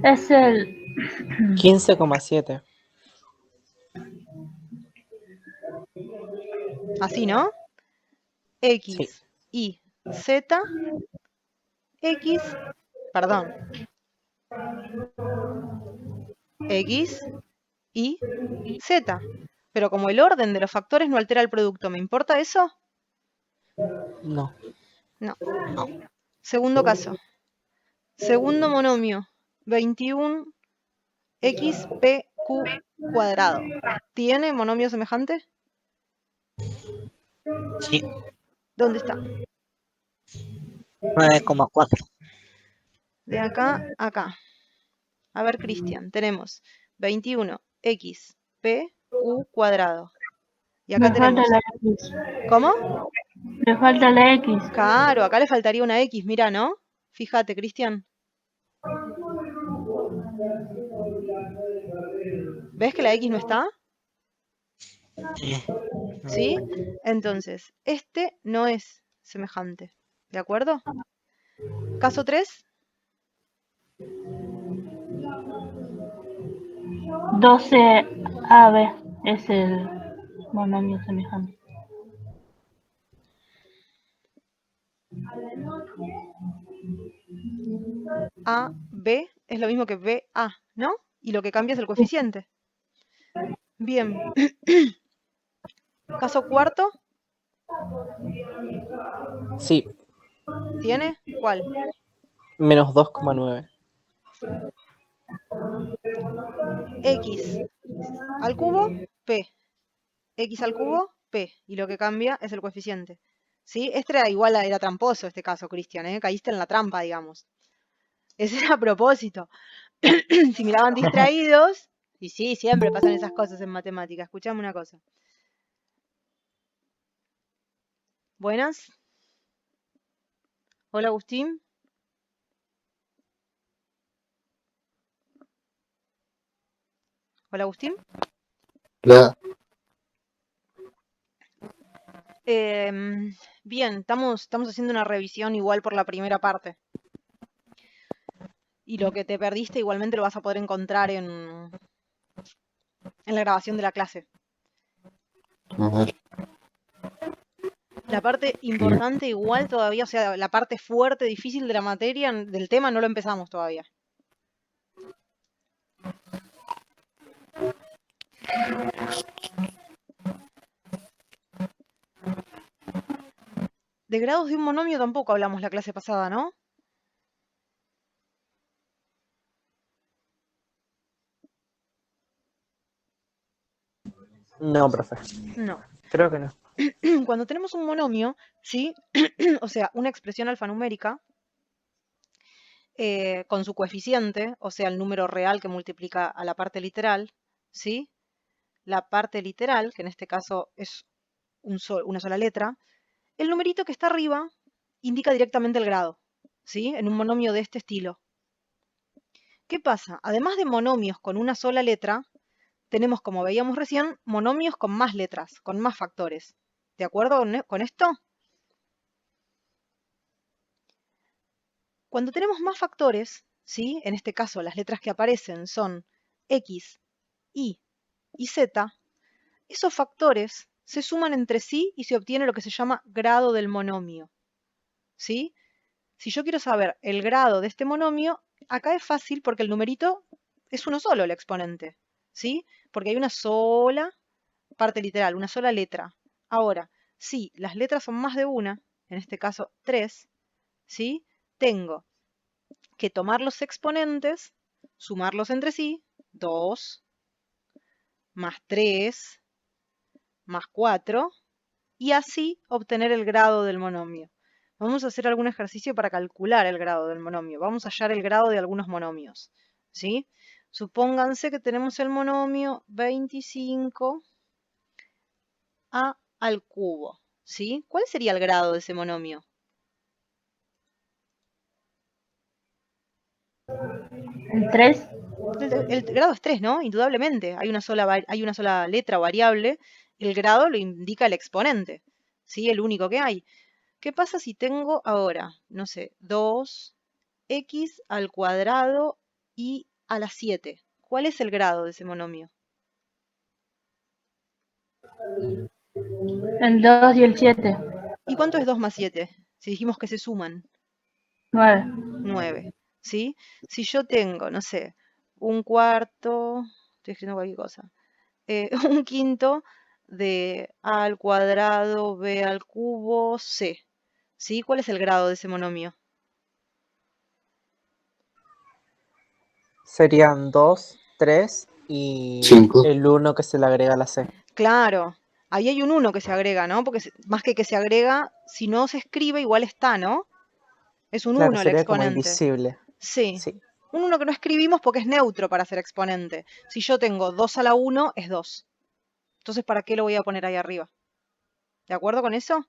es el 15,7. Así, ¿no? Sí. X, Y, Z, X, perdón. X, Y, Z. Pero como el orden de los factores no altera el producto, ¿me importa eso? No. No. Segundo caso. Segundo monomio. 21 XPQ cuadrado. ¿Tiene monomio semejante? Sí. ¿Dónde está? 9,4. De acá a acá. A ver, Cristian, tenemos 21 XPQ cuadrado. Y acá me falta tenemos... la X. ¿Cómo? Me falta la X. Claro, acá le faltaría una X, mira, ¿no? Fíjate, Cristian. ¿Ves que la X no está? Sí. ¿Sí? Entonces, este no es semejante. ¿De acuerdo? Caso 3. 12AB es el monomio semejante. A, B es lo mismo que B, A, ¿no? Y lo que cambia es el coeficiente. Bien. Caso cuarto, Sí. ¿tiene? ¿Cuál? Menos 2,9. X al cubo, P. X al cubo, P. Y lo que cambia es el coeficiente. ¿Sí? Este era igual, era tramposo este caso, Cristian, ¿eh? Caíste en la trampa, digamos. Ese era a propósito. Si miraban distraídos, y sí, siempre pasan esas cosas en matemáticas. Escuchame una cosa. Buenas. Hola, Agustín. Hola, Agustín. Hola. Bien, estamos haciendo una revisión igual por la primera parte. Y lo que te perdiste igualmente lo vas a poder encontrar en la grabación de la clase. A ver, La parte importante igual todavía, o sea, la parte fuerte, difícil de la materia, del tema, no lo empezamos todavía. De grados de un monomio tampoco hablamos la clase pasada, ¿no? No, profe. No. Creo que no. Cuando tenemos un monomio, ¿sí? O sea, una expresión alfanumérica con su coeficiente, o sea, el número real que multiplica a la parte literal, ¿sí? La parte literal, que en este caso es una sola letra, el numerito que está arriba indica directamente el grado, ¿sí? En un monomio de este estilo. ¿Qué pasa? Además de monomios con una sola letra, tenemos, como veíamos recién, monomios con más letras, con más factores. ¿De acuerdo con esto? Cuando tenemos más factores, ¿sí? En este caso las letras que aparecen son X, Y y Z, esos factores se suman entre sí y se obtiene lo que se llama grado del monomio. ¿Sí? Si yo quiero saber el grado de este monomio, acá es fácil porque el numerito es uno solo, el exponente. ¿Sí? Porque hay una sola parte literal, una sola letra. Ahora, si las letras son más de una, en este caso 3, ¿sí? Tengo que tomar los exponentes, sumarlos entre sí, 2 más 3 más 4, y así obtener el grado del monomio. Vamos a hacer algún ejercicio para calcular el grado del monomio. Vamos a hallar el grado de algunos monomios, ¿sí? Supónganse que tenemos el monomio 25 a al cubo, ¿sí? ¿Cuál sería el grado de ese monomio? El 3. El grado es 3, ¿no? Indudablemente. Hay una sola letra o variable. El grado lo indica el exponente, ¿sí? El único que hay. ¿Qué pasa si tengo ahora, no sé, 2x al cuadrado y a la 7? ¿Cuál es el grado de ese monomio? El 2 y el 7. ¿Y cuánto es 2 más 7? Si dijimos que se suman. 9. 9, ¿sí? Si yo tengo, no sé, un cuarto, estoy escribiendo cualquier cosa, un quinto de a al cuadrado, b al cubo, c, ¿sí? ¿Cuál es el grado de ese monomio? Serían 2, 3 y 5. el 1 que se le agrega a la C. Claro, ahí hay un 1 que se agrega, ¿no? Porque más que se agrega, si no se escribe, igual está, ¿no? Es un Claro, 1 el sería como exponente. invisible. Sí. Sí. Un 1 que no escribimos porque es neutro para ser exponente. Si yo tengo 2 a la 1, es 2. Entonces, ¿para qué lo voy a poner ahí arriba? ¿De acuerdo con eso?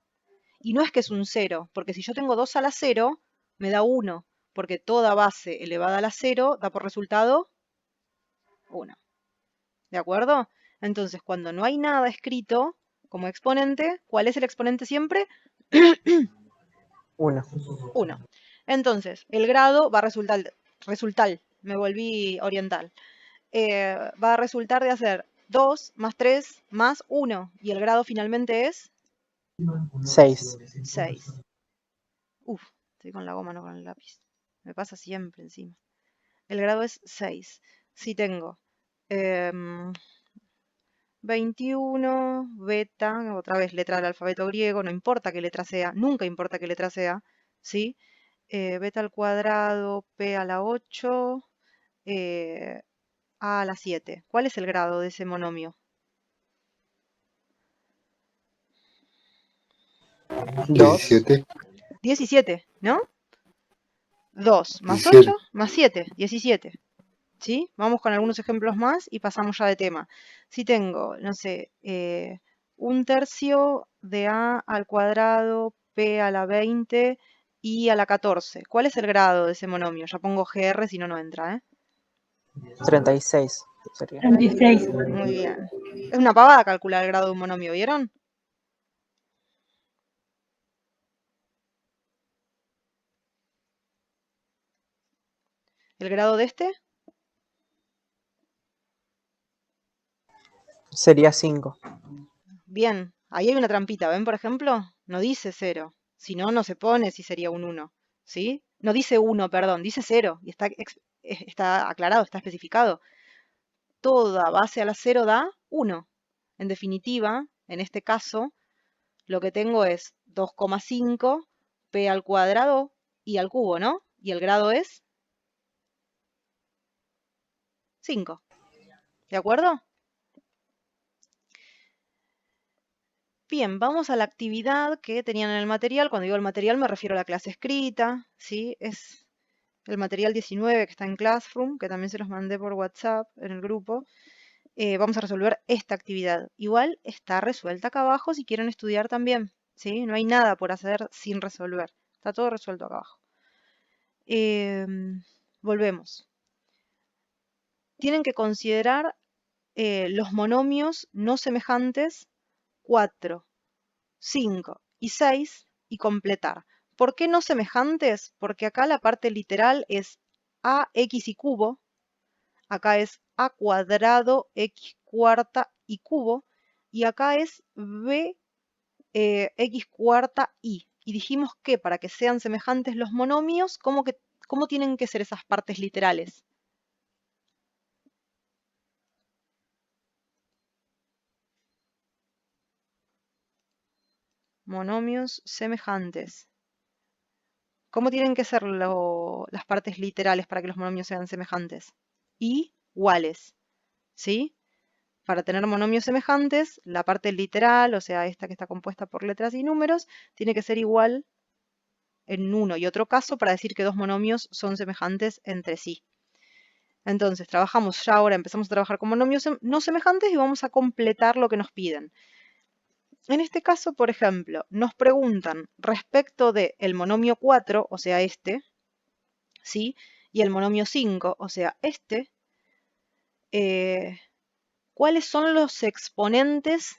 Y no es que es un 0, porque si yo tengo 2 a la 0, me da 1, porque toda base elevada a la 0 da por resultado 1. ¿De acuerdo? Entonces, cuando no hay nada escrito como exponente, ¿cuál es el exponente siempre? 1. 1. Entonces, el grado va a resultar, me volví oriental, va a resultar de hacer 2 más 3 más 1, y el grado finalmente es 6. 6. Uf, estoy con la goma, no con el lápiz. Me pasa siempre encima. El grado es 6. Si tengo 21, beta, otra vez letra del alfabeto griego, no importa qué letra sea, nunca importa qué letra sea, ¿sí? Beta al cuadrado, p a la 8, a la 7. ¿Cuál es el grado de ese monomio? 17. 17, ¿no? 2 más 8 17. más 7, 17. ¿Sí? Vamos con algunos ejemplos más y pasamos ya de tema. Si tengo, no sé, 1/3 de a al cuadrado, p a la 20 y a la 14. ¿Cuál es el grado de ese monomio? Ya pongo GR, si no, no entra, ¿eh? 36 sería. 26. Muy bien. Es una pavada calcular el grado de un monomio, ¿vieron? ¿El grado de este? Sería 5. Bien. Ahí hay una trampita, ¿ven, por ejemplo? No dice 0. Si no, no se pone si sería un 1. ¿Sí? No dice 1, perdón, dice 0. Y está aclarado, está especificado. Toda base a la 0 da 1. En definitiva, en este caso, lo que tengo es 2,5 p al cuadrado y al cubo, ¿no? Y el grado es 5. ¿De acuerdo? Bien, vamos a la actividad que tenían en el material. Cuando digo el material me refiero a la clase escrita, ¿sí? Es el material 19 que está en Classroom, que también se los mandé por WhatsApp en el grupo. Vamos a resolver esta actividad. Igual está resuelta acá abajo si quieren estudiar también, ¿sí? No hay nada por hacer sin resolver. Está todo resuelto acá abajo. Volvemos. Tienen que considerar los monomios no semejantes 4, 5 y 6 y completar. ¿Por qué no semejantes? Porque acá la parte literal es ax y cubo. Acá es a cuadrado, x cuarta y cubo. y acá es b x cuarta y. Y dijimos que para que sean semejantes los monomios, ¿cómo tienen que ser esas partes literales? Monomios semejantes. ¿Cómo tienen que ser las partes literales para que los monomios sean semejantes? Iguales, ¿sí? Para tener monomios semejantes, la parte literal, o sea, esta que está compuesta por letras y números, tiene que ser igual en uno y otro caso para decir que dos monomios son semejantes entre sí. Entonces, trabajamos ya ahora, empezamos a trabajar con monomios no semejantes y vamos a completar lo que nos piden. En este caso, por ejemplo, nos preguntan respecto del monomio 4, o sea, este, ¿sí? Y el monomio 5, o sea, este, ¿cuáles son los exponentes?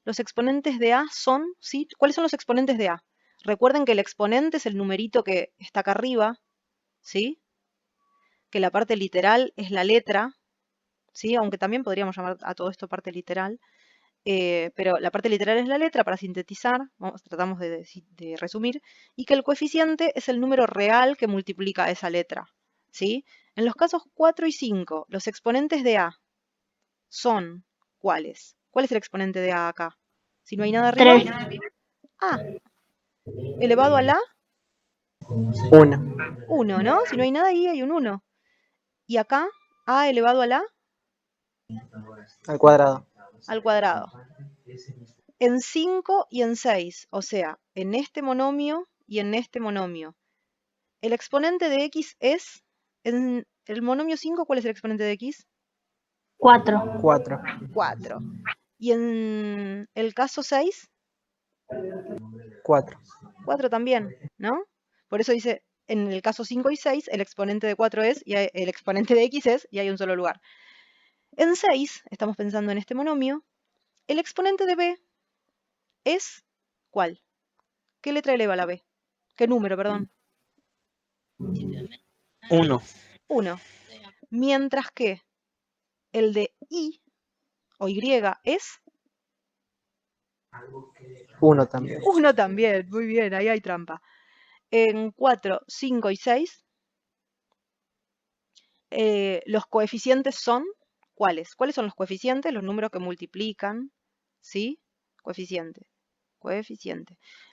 Los exponentes de A son, ¿sí? ¿Cuáles son los exponentes de A? Recuerden que el exponente es el numerito que está acá arriba, ¿sí? Que la parte literal es la letra, ¿sí? Aunque también podríamos llamar a todo esto parte literal. Pero la parte literal es la letra, para sintetizar, tratamos de resumir, y que el coeficiente es el número real que multiplica esa letra, ¿sí? En los casos 4 y 5, los exponentes de A son ¿cuáles? ¿Cuál es el exponente de A acá? Si no hay nada arriba, 3. A elevado a la 1. 1, ¿no? Si no hay nada ahí, hay un 1. Y acá, A elevado a la Al cuadrado. al cuadrado. En 5 y en 6, o sea, en este monomio y en este monomio. El exponente de x es, en el monomio 5, ¿cuál es el exponente de x? 4. 4. 4. Y en el caso 6, 4. 4 también, ¿no? Por eso dice, en el caso 5 y 6, el exponente de 4 es, y el exponente de x es, y hay un solo lugar. En 6, estamos pensando en este monomio, el exponente de b es, ¿cuál? ¿Qué letra eleva la b? ¿Qué número, perdón? 1. 1. Mientras que el de y o y es 1 también. 1 también. Muy bien, ahí hay trampa. En 4, 5 y 6, los coeficientes son, ¿cuáles? ¿Cuáles son los coeficientes? Los números que multiplican, ¿sí? Coeficiente.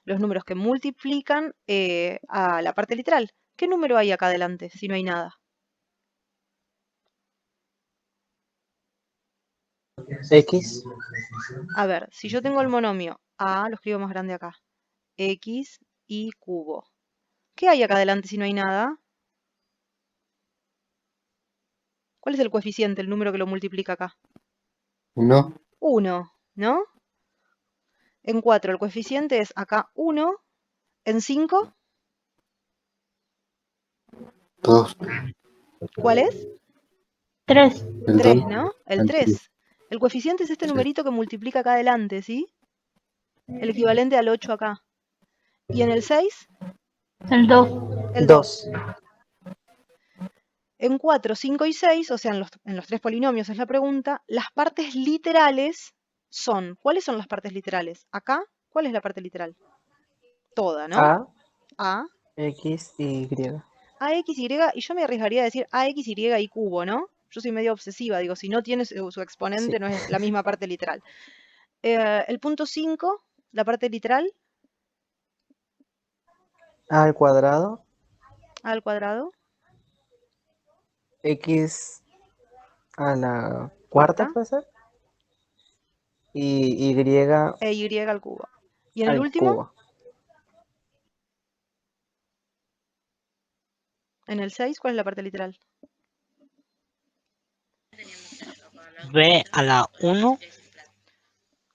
Los números que multiplican a la parte literal. ¿Qué número hay acá adelante si no hay nada? X. A ver, si yo tengo el monomio A, lo escribo más grande acá, X y cubo. ¿Qué hay acá adelante si no hay nada? ¿Cuál es el coeficiente, el número que lo multiplica acá? 1, 1, ¿no? En 4 el coeficiente es acá 1. En 5, 2, ¿cuál es? 3. el 3, 2, ¿no? El el 3. El coeficiente es este Sí. numerito que multiplica acá adelante, ¿sí? El equivalente al 8 acá. ¿Y en el 6? El 2. El 2. En 4, 5 y 6, o sea, en los tres polinomios es la pregunta, las partes literales son, ¿cuáles son las partes literales? Acá, ¿cuál es la parte literal? Toda, ¿no? A, A, X y Y. A, X, Y, y yo me arriesgaría a decir A, X, Y y cubo, ¿no? Yo soy medio obsesiva, digo, si no tiene su exponente Sí. no es la misma parte literal. El punto 5, la parte literal, A al cuadrado. A al cuadrado, X a la cuarta, cuarta, ¿puede ser? Y Y e Y al cubo. Y en el al último, cubo. en el 6, ¿cuál es la parte literal? B a la 1.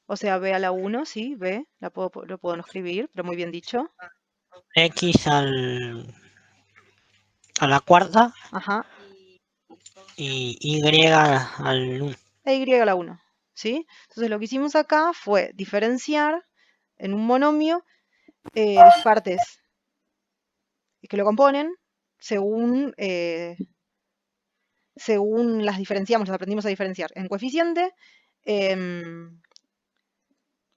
O sea, B a la 1, sí, B, lo puedo no escribir, pero muy bien dicho. X a la cuarta. Ajá, Y Y al 1. e Y a la 1, ¿sí? Entonces lo que hicimos acá fue diferenciar en un monomio las partes que lo componen según las diferenciamos, las aprendimos a diferenciar en coeficiente,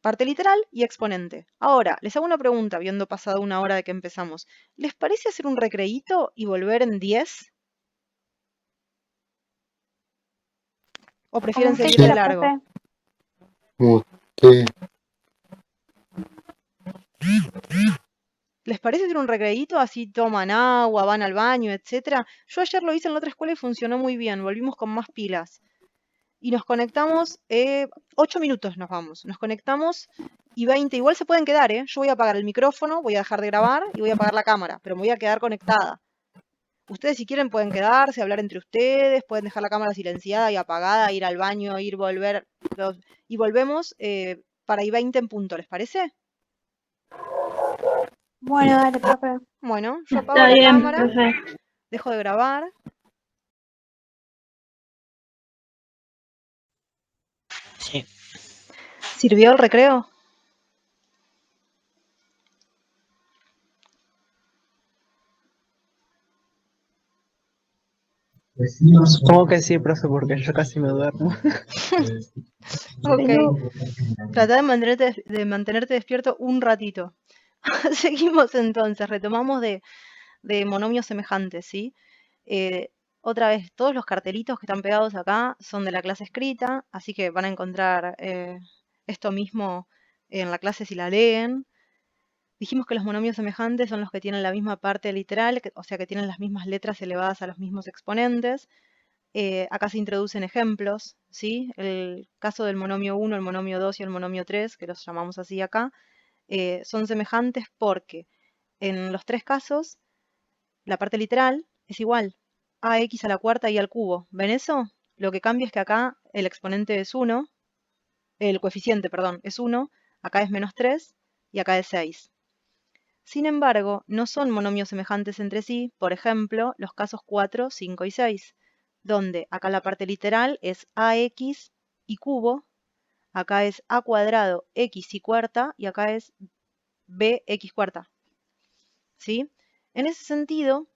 Parte literal y exponente. Ahora, les hago una pregunta, habiendo pasado 1 hora de que empezamos. ¿Les parece hacer un recreíto y volver en 10? ¿O prefieren Como usted seguir de quiera, largo? profe. Usted. ¿Les parece hacer un recreíto? Así toman agua, van al baño, etcétera. Yo ayer lo hice en la otra escuela y funcionó muy bien. Volvimos con más pilas. Y nos conectamos, 8 minutos nos vamos. Nos conectamos y 20. Igual se pueden quedar, ¿eh? Yo voy a apagar el micrófono, voy a dejar de grabar y voy a apagar la cámara, pero me voy a quedar conectada. Ustedes si quieren pueden quedarse, hablar entre ustedes, pueden dejar la cámara silenciada y apagada, ir al baño, ir, volver. Y volvemos para ir 20 en punto, ¿les parece? Bueno, dale, profe. Bueno, yo apago Está la bien, cámara, profe. dejo de grabar. Sí. ¿Sirvió el recreo? Supongo que sí, profe, porque yo casi me duermo. Ok. Tengo- Trata de mantenerte despierto un ratito. Seguimos entonces, retomamos de monomios semejantes, ¿sí? Otra vez, todos los cartelitos que están pegados acá son de la clase escrita, así que van a encontrar esto mismo en la clase si la leen. Dijimos que los monomios semejantes son los que tienen la misma parte literal, o sea que tienen las mismas letras elevadas a los mismos exponentes. Acá se introducen ejemplos, ¿sí? El caso del monomio 1, el monomio 2 y el monomio 3, que los llamamos así acá, son semejantes porque en los 3 casos la parte literal es igual, ax a la cuarta y al cubo. ¿Ven eso? Lo que cambia es que acá el exponente es 1, el coeficiente, perdón, es 1, acá es menos 3 y acá es 6. Sin embargo, no son monomios semejantes entre sí, por ejemplo, los casos 4, 5 y 6, donde acá la parte literal es ax y cubo, acá es a cuadrado x y cuarta y acá es bx cuarta. ¿Sí? En ese sentido,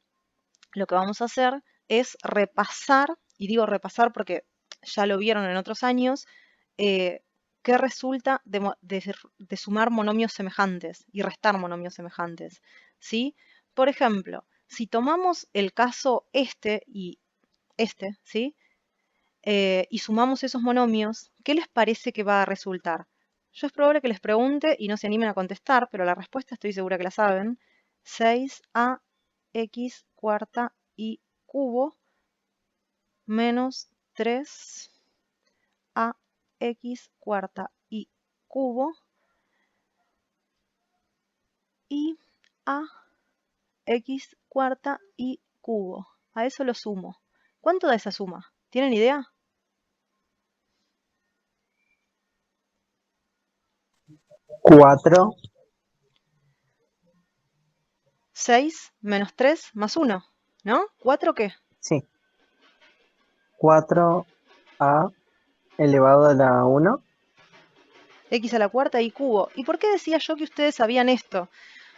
lo que vamos a hacer es repasar, y digo repasar porque ya lo vieron en otros años, qué resulta de sumar monomios semejantes y restar monomios semejantes, ¿sí? Por ejemplo, si tomamos el caso este y este, ¿sí? Y sumamos esos monomios, ¿qué les parece que va a resultar? Yo es probable que les pregunte y no se animen a contestar, pero la respuesta estoy segura que la saben. 6ax cuarta y cubo menos 3ax cuarta y cubo y ax cuarta y cubo. A eso lo sumo. ¿Cuánto da esa suma? ¿Tienen idea? 4. 6 menos 3 más 1, ¿no? ¿4 qué? Sí. 4a elevado a la 1. X a la cuarta y cubo. ¿Y por qué decía yo que ustedes sabían esto?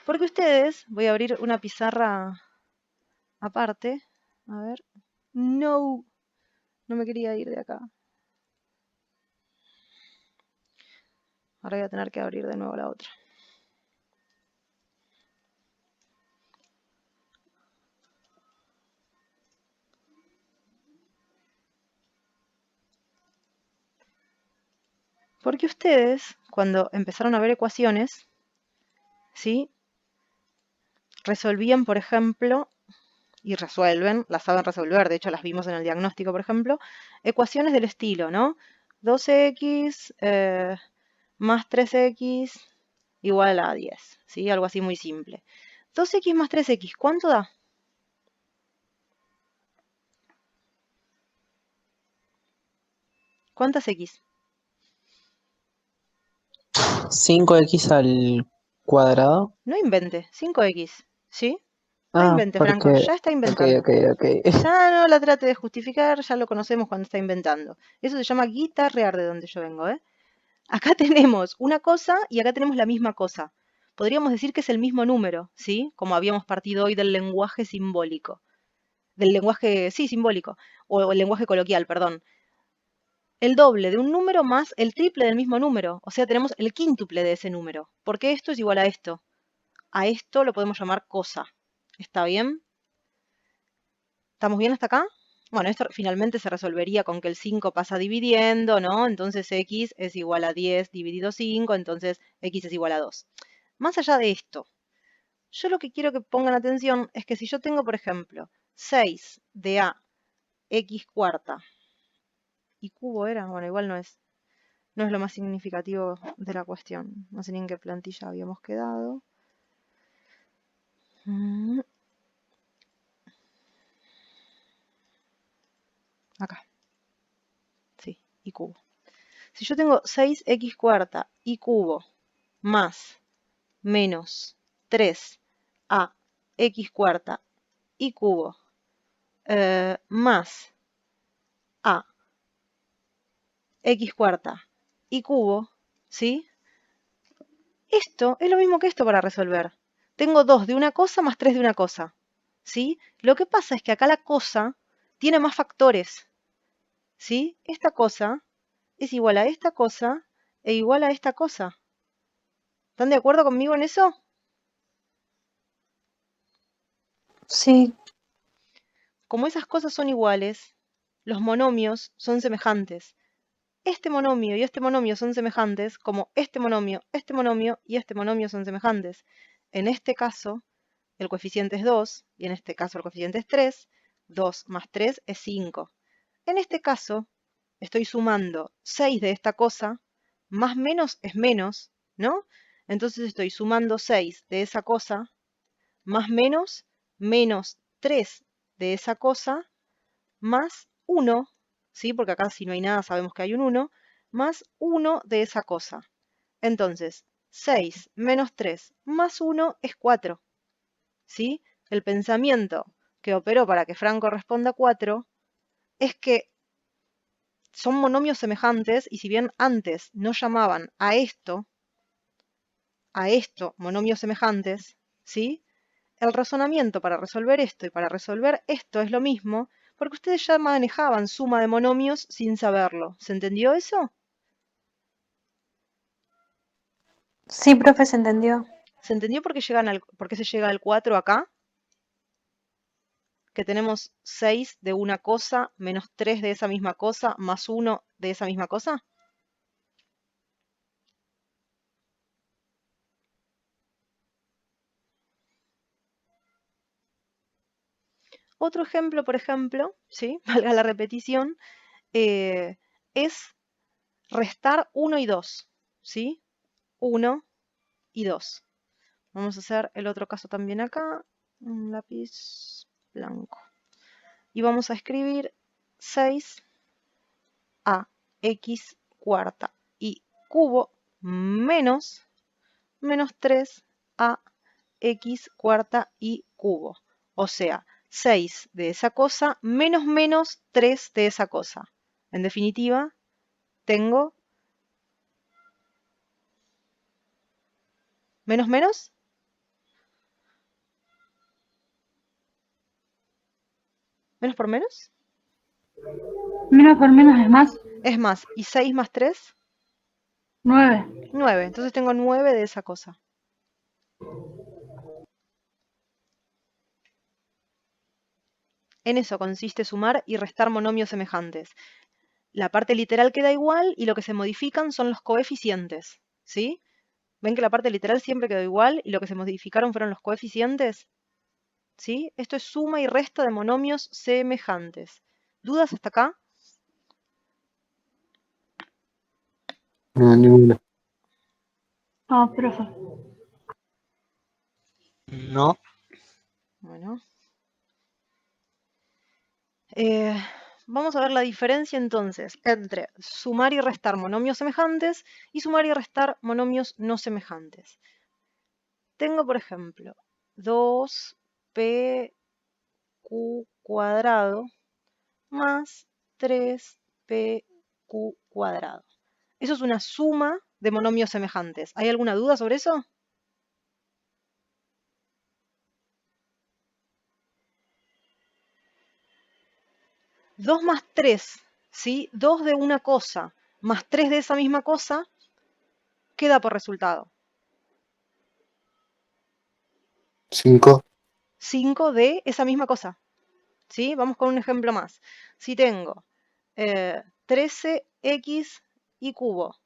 Porque ustedes, voy a abrir una pizarra aparte. A ver. No, no me quería ir de acá. Ahora voy a tener que abrir de nuevo la otra. Porque ustedes, cuando empezaron a ver ecuaciones, ¿sí? Resolvían, por ejemplo, y resuelven, las saben resolver, de hecho las vimos en el diagnóstico, por ejemplo, ecuaciones del estilo, ¿no? 2x más 3x igual a 10, ¿sí? Algo así muy simple. 2x más 3x, ¿cuánto da? ¿Cuántas x? 5x al cuadrado. No invente, 5x, ¿sí? No invente, Franco, Porque... ya está Ok, inventando. ok, ok. Ya no la trate de justificar, ya lo conocemos cuando está inventando. Eso se llama guitarrear de donde yo vengo, ¿eh? Acá tenemos una cosa y acá tenemos la misma cosa. Podríamos decir que es el mismo número, ¿sí? Como habíamos partido hoy del lenguaje simbólico. Del lenguaje, sí, simbólico. O el lenguaje coloquial, perdón. el doble de un número más el triple del mismo número. O sea, tenemos el quíntuple de ese número. Porque esto es igual a esto. A esto lo podemos llamar cosa. ¿Está bien? ¿Estamos bien hasta acá? Bueno, esto finalmente se resolvería con que el 5 pasa dividiendo, ¿no? Entonces x es igual a 10 dividido 5, entonces x es igual a 2. Más allá de esto, yo lo que quiero que pongan atención es que si yo tengo, por ejemplo, 6 de a x cuarta y cubo era, bueno, igual no es lo más significativo de la cuestión. No sé ni en qué plantilla habíamos quedado. Acá. Sí, y cubo. Si yo tengo 6x cuarta y cubo más menos 3a x cuarta y cubo más a x cuarta y cubo, ¿sí? Esto es lo mismo que esto para resolver. Tengo 2 de una cosa más 3 de una cosa, ¿sí? Lo que pasa es que acá la cosa tiene más factores, ¿sí? Esta cosa es igual a esta cosa e igual a esta cosa. ¿Están de acuerdo conmigo en eso? Sí. Como esas cosas son iguales, los monomios son semejantes. Este monomio y este monomio son semejantes, como este monomio y este monomio son semejantes. En este caso, el coeficiente es 2, y en este caso el coeficiente es 3. 2 más 3 es 5. En este caso, estoy sumando 6 de esta cosa, más menos es menos, ¿no? Entonces estoy sumando 6 de esa cosa, más menos 3 de esa cosa, más 1, ¿sí? Porque acá si no hay nada sabemos que hay un 1, más 1 de esa cosa. Entonces, 6 menos 3 más 1 es 4, ¿sí? El pensamiento que operó para que Franco responda 4 es que son monomios semejantes y si bien antes no llamaban a esto monomios semejantes, ¿sí? El razonamiento para resolver esto y para resolver esto es lo mismo, porque ustedes ya manejaban suma de monomios sin saberlo. ¿Se entendió eso? Sí, profe, se entendió. ¿Se entendió por qué se llega al 4 acá? Que tenemos 6 de una cosa, menos 3 de esa misma cosa, más 1 de esa misma cosa. Otro ejemplo, por ejemplo, ¿sí? Valga la repetición, es restar 1 y 2, ¿sí? 1 y 2. Vamos a hacer el otro caso también acá, un lápiz blanco. Y vamos a escribir 6 a x cuarta y cubo menos 3 a x cuarta y cubo. O sea, 6 de esa cosa menos 3 de esa cosa. En definitiva, tengo menos menos. ¿Menos por menos? Menos por menos es más. Es más, ¿y 6 más 3? 9. 9. Entonces tengo 9 de esa cosa. En eso consiste sumar y restar monomios semejantes. La parte literal queda igual y lo que se modifican son los coeficientes, ¿sí? ¿Ven que la parte literal siempre quedó igual y lo que se modificaron fueron los coeficientes? ¿Sí? Esto es suma y resta de monomios semejantes. ¿Dudas hasta acá? No, ninguna. Ah, profe. No. Bueno. Vamos a ver la diferencia entonces entre sumar y restar monomios semejantes y sumar y restar monomios no semejantes. Tengo, por ejemplo, 2pq cuadrado más 3pq cuadrado. Eso es una suma de monomios semejantes. ¿Hay alguna duda sobre eso? ¿2 más 3 ¿sí? 2 de una cosa más 3 de esa misma cosa, ¿qué da por resultado? 5. 5 de esa misma cosa, ¿sí? Vamos con un ejemplo más. Si tengo 13x y cubo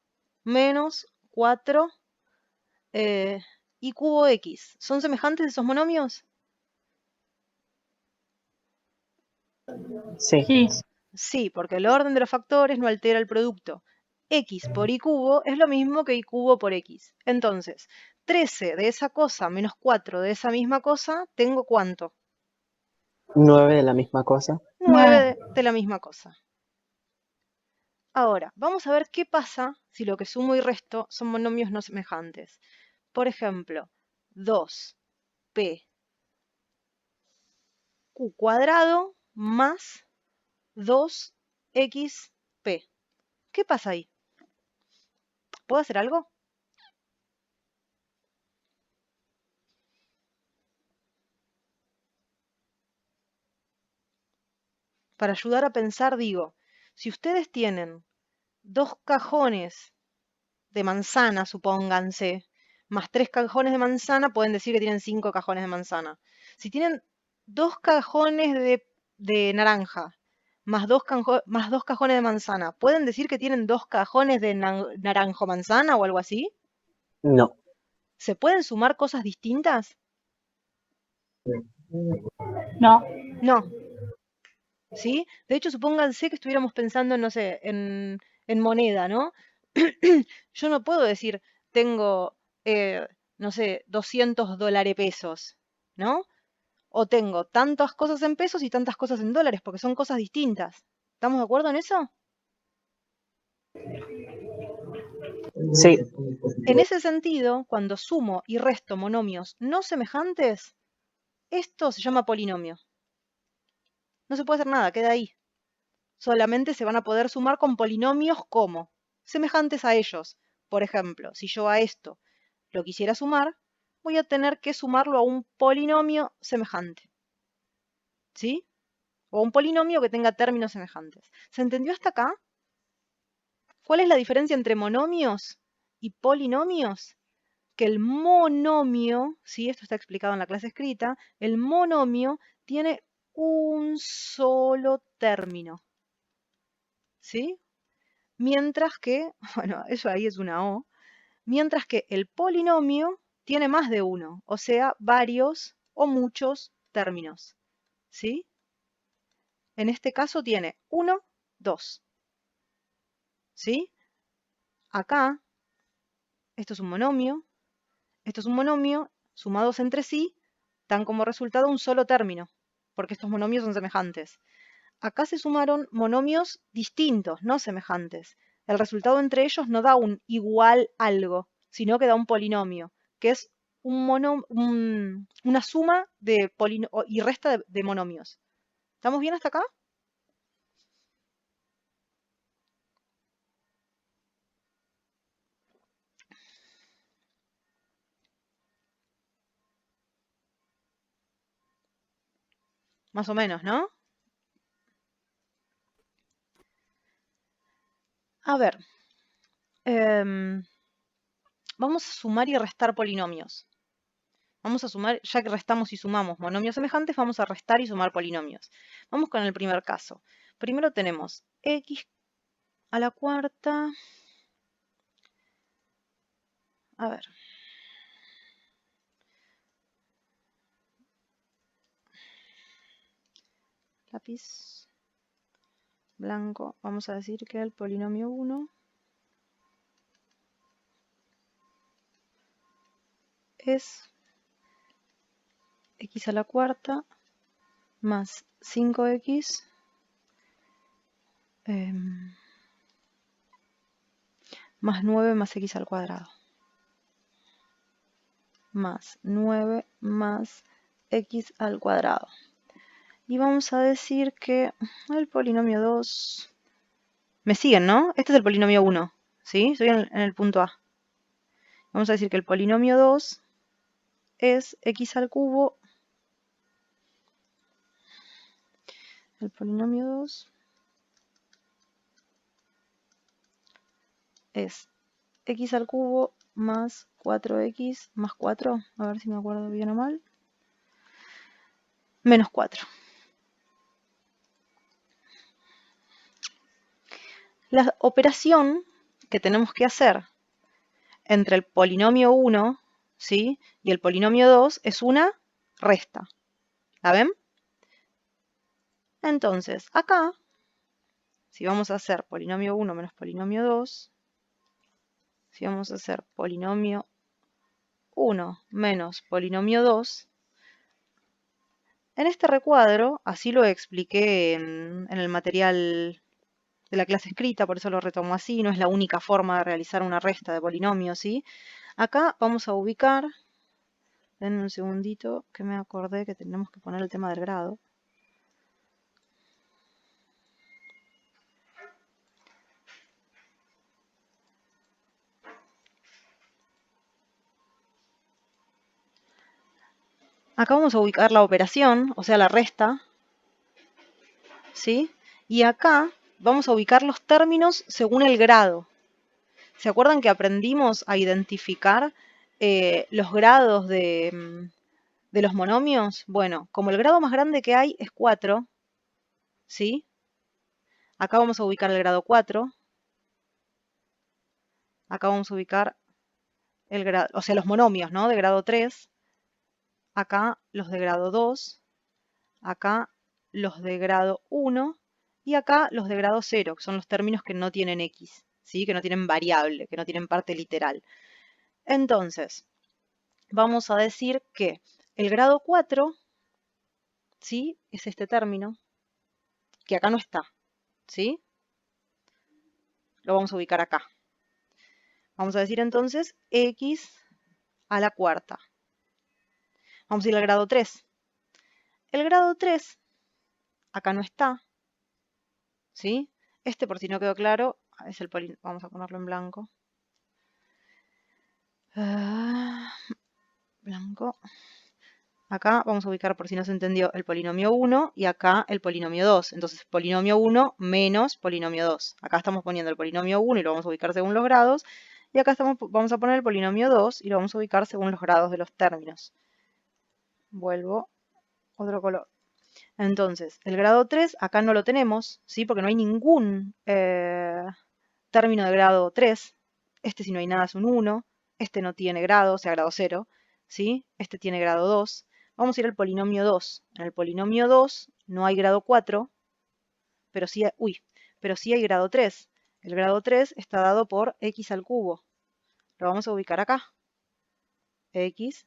menos 4 y cubo x, ¿son semejantes esos monomios? Sí. Sí. Sí, porque el orden de los factores no altera el producto. X por y cubo es lo mismo que y cubo por x. Entonces, 13 de esa cosa menos 4 de esa misma cosa, ¿tengo cuánto? 9 de la misma cosa. 9 de la misma cosa. Ahora, vamos a ver qué pasa si lo que sumo y resto son monomios no semejantes. Por ejemplo, 2p q cuadrado más 2xp. ¿Qué pasa ahí? ¿Puedo hacer algo? Para ayudar a pensar, digo, si ustedes tienen 2 cajones de manzana, supónganse, más 3 cajones de manzana, pueden decir que tienen 5 cajones de manzana. Si tienen 2 cajones de naranja, más 2 cajones de manzana, ¿pueden decir que tienen 2 cajones de naranjo manzana o algo así? No. ¿Se pueden sumar cosas distintas? No. No. ¿Sí? De hecho, supónganse que estuviéramos pensando, no sé, en moneda, ¿no? Yo no puedo decir, tengo, no sé, 200 dólares pesos, ¿no? O tengo tantas cosas en pesos y tantas cosas en dólares, porque son cosas distintas. ¿Estamos de acuerdo en eso? Sí. En ese sentido, cuando sumo y resto monomios no semejantes, esto se llama polinomio. No se puede hacer nada, queda ahí. Solamente se van a poder sumar con polinomios como semejantes a ellos. Por ejemplo, si yo a esto lo quisiera sumar, voy a tener que sumarlo a un polinomio semejante. ¿Sí? O a un polinomio que tenga términos semejantes. ¿Se entendió hasta acá? ¿Cuál es la diferencia entre monomios y polinomios? Que el monomio, ¿sí? Esto está explicado en la clase escrita, el monomio tiene un solo término. ¿Sí? Mientras que, bueno, eso ahí es una O, mientras que el polinomio tiene más de uno, o sea, varios o muchos términos. ¿Sí? En este caso tiene 1, 2. ¿Sí? Acá, esto es un monomio, esto es un monomio, sumados entre sí, dan como resultado un solo término, porque estos monomios son semejantes. Acá se sumaron monomios distintos, no semejantes. El resultado entre ellos no da un igual algo, sino que da un polinomio, que es una suma de y resta de monomios. ¿Estamos bien hasta acá? Más o menos, ¿no? A ver, vamos a sumar y restar polinomios. Vamos a sumar, ya que restamos y sumamos monomios semejantes, vamos a restar y sumar polinomios. Vamos con el primer caso. Primero tenemos x a la cuarta. A ver. Lápiz blanco. Vamos a decir que el polinomio 1 es x a la cuarta más 5x más 9 más x al cuadrado. Más 9 más x al cuadrado. Y vamos a decir que el polinomio 2... ¿Me siguen, no? Este es el polinomio 1, ¿sí? Estoy en el punto A. Vamos a decir que el polinomio 2 es x al cubo. El polinomio 2 es x al cubo más 4x más 4, a ver si me acuerdo bien o mal, menos 4. La operación que tenemos que hacer entre el polinomio 1, ¿sí?, y el polinomio 2 es una resta. ¿La ven? Entonces, acá, si vamos a hacer polinomio 1 menos polinomio 2, si vamos a hacer polinomio 1 menos polinomio 2, en este recuadro, así lo expliqué en el material de la clase escrita, por eso lo retomo así, no es la única forma de realizar una resta de polinomios, ¿sí? Acá vamos a ubicar, denme un segundito que me acordé que tenemos que poner el tema del grado. Acá vamos a ubicar la operación, o sea, la resta, ¿sí? Y acá vamos a ubicar los términos según el grado. ¿Se acuerdan que aprendimos a identificar los grados de los monomios? Bueno, como el grado más grande que hay es 4, ¿sí? Acá vamos a ubicar el grado 4. Acá vamos a ubicar el grado, o sea, los monomios, ¿no?, de grado 3. Acá los de grado 2. Acá los de grado 1. Y acá los de grado 0, que son los términos que no tienen x, ¿sí?, que no tienen variable, que no tienen parte literal. Entonces, vamos a decir que el grado 4, ¿sí?, es este término, que acá no está, ¿sí? Lo vamos a ubicar acá. Vamos a decir entonces x a la cuarta. Vamos a ir al grado 3. El grado 3, acá no está, ¿sí? Este, por si no quedó claro, es el polinomio. Vamos a ponerlo en blanco. Blanco. Acá vamos a ubicar, por si no se entendió, el polinomio 1 y acá el polinomio 2. Entonces, polinomio 1 menos polinomio 2. Acá estamos poniendo el polinomio 1 y lo vamos a ubicar según los grados. Y acá vamos a poner el polinomio 2 y lo vamos a ubicar según los grados de los términos. Vuelvo otro color. Entonces, el grado 3 acá no lo tenemos, ¿sí?, porque no hay ningún término de grado 3. Este, si no hay nada, es un 1. Este no tiene grado, o sea, grado 0, ¿sí? Este tiene grado 2. Vamos a ir al polinomio 2. En el polinomio 2 no hay grado 4, pero sí hay grado 3. El grado 3 está dado por x al cubo. Lo vamos a ubicar acá. X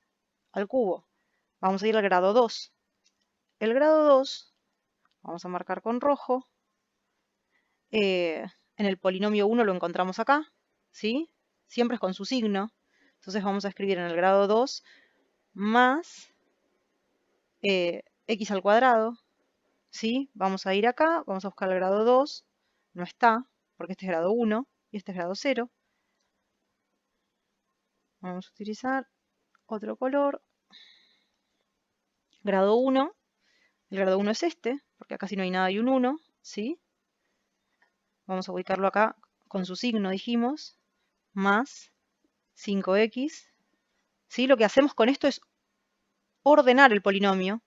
al cubo. Vamos a ir al grado 2. El grado 2, vamos a marcar con rojo. En el polinomio 1 lo encontramos acá, ¿sí? Siempre es con su signo. Entonces vamos a escribir en el grado 2 más x al cuadrado, ¿sí? Vamos a ir acá, vamos a buscar el grado 2. No está, porque este es grado 1 y este es grado 0. Vamos a utilizar otro color. Grado 1. El grado 1 es este, porque acá si no hay nada hay un 1, ¿sí? Vamos a ubicarlo acá con su signo, dijimos, más 5x. ¿Sí? Lo que hacemos con esto es ordenar el polinomio,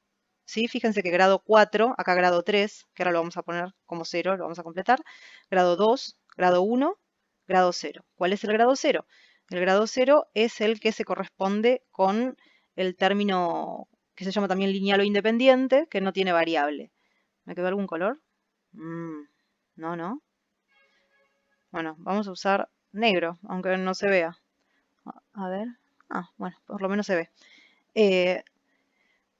¿sí? Fíjense que grado 4, acá grado 3, que ahora lo vamos a poner como 0, lo vamos a completar. Grado 2, grado 1, grado 0. ¿Cuál es el grado 0? El grado 0 es el que se corresponde con el término que se llama también lineal o independiente, que no tiene variable. ¿Me quedó algún color? No. Bueno, vamos a usar negro, aunque no se vea. A ver. Bueno, por lo menos se ve.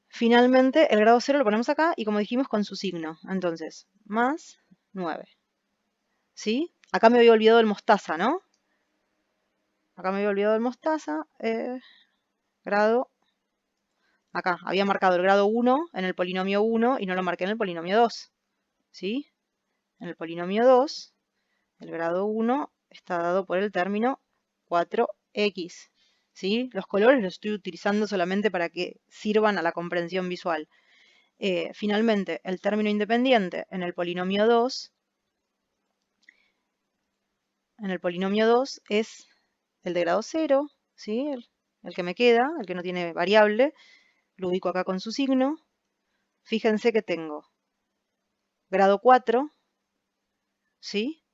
Finalmente, el grado 0 lo ponemos acá y como dijimos con su signo. Entonces, más 9. ¿Sí? Acá me había olvidado el mostaza, ¿no? Acá me había olvidado el mostaza. Grado. Acá, había marcado el grado 1 en el polinomio 1 y no lo marqué en el polinomio 2. ¿Sí? En el polinomio 2, el grado 1 está dado por el término 4x. ¿Sí? Los colores los estoy utilizando solamente para que sirvan a la comprensión visual. Finalmente, el término independiente en el polinomio 2 en el polinomio 2 es el de grado 0, ¿sí? El que me queda, el que no tiene variable. Lo ubico acá con su signo. Fíjense que tengo grado 4, ¿sí?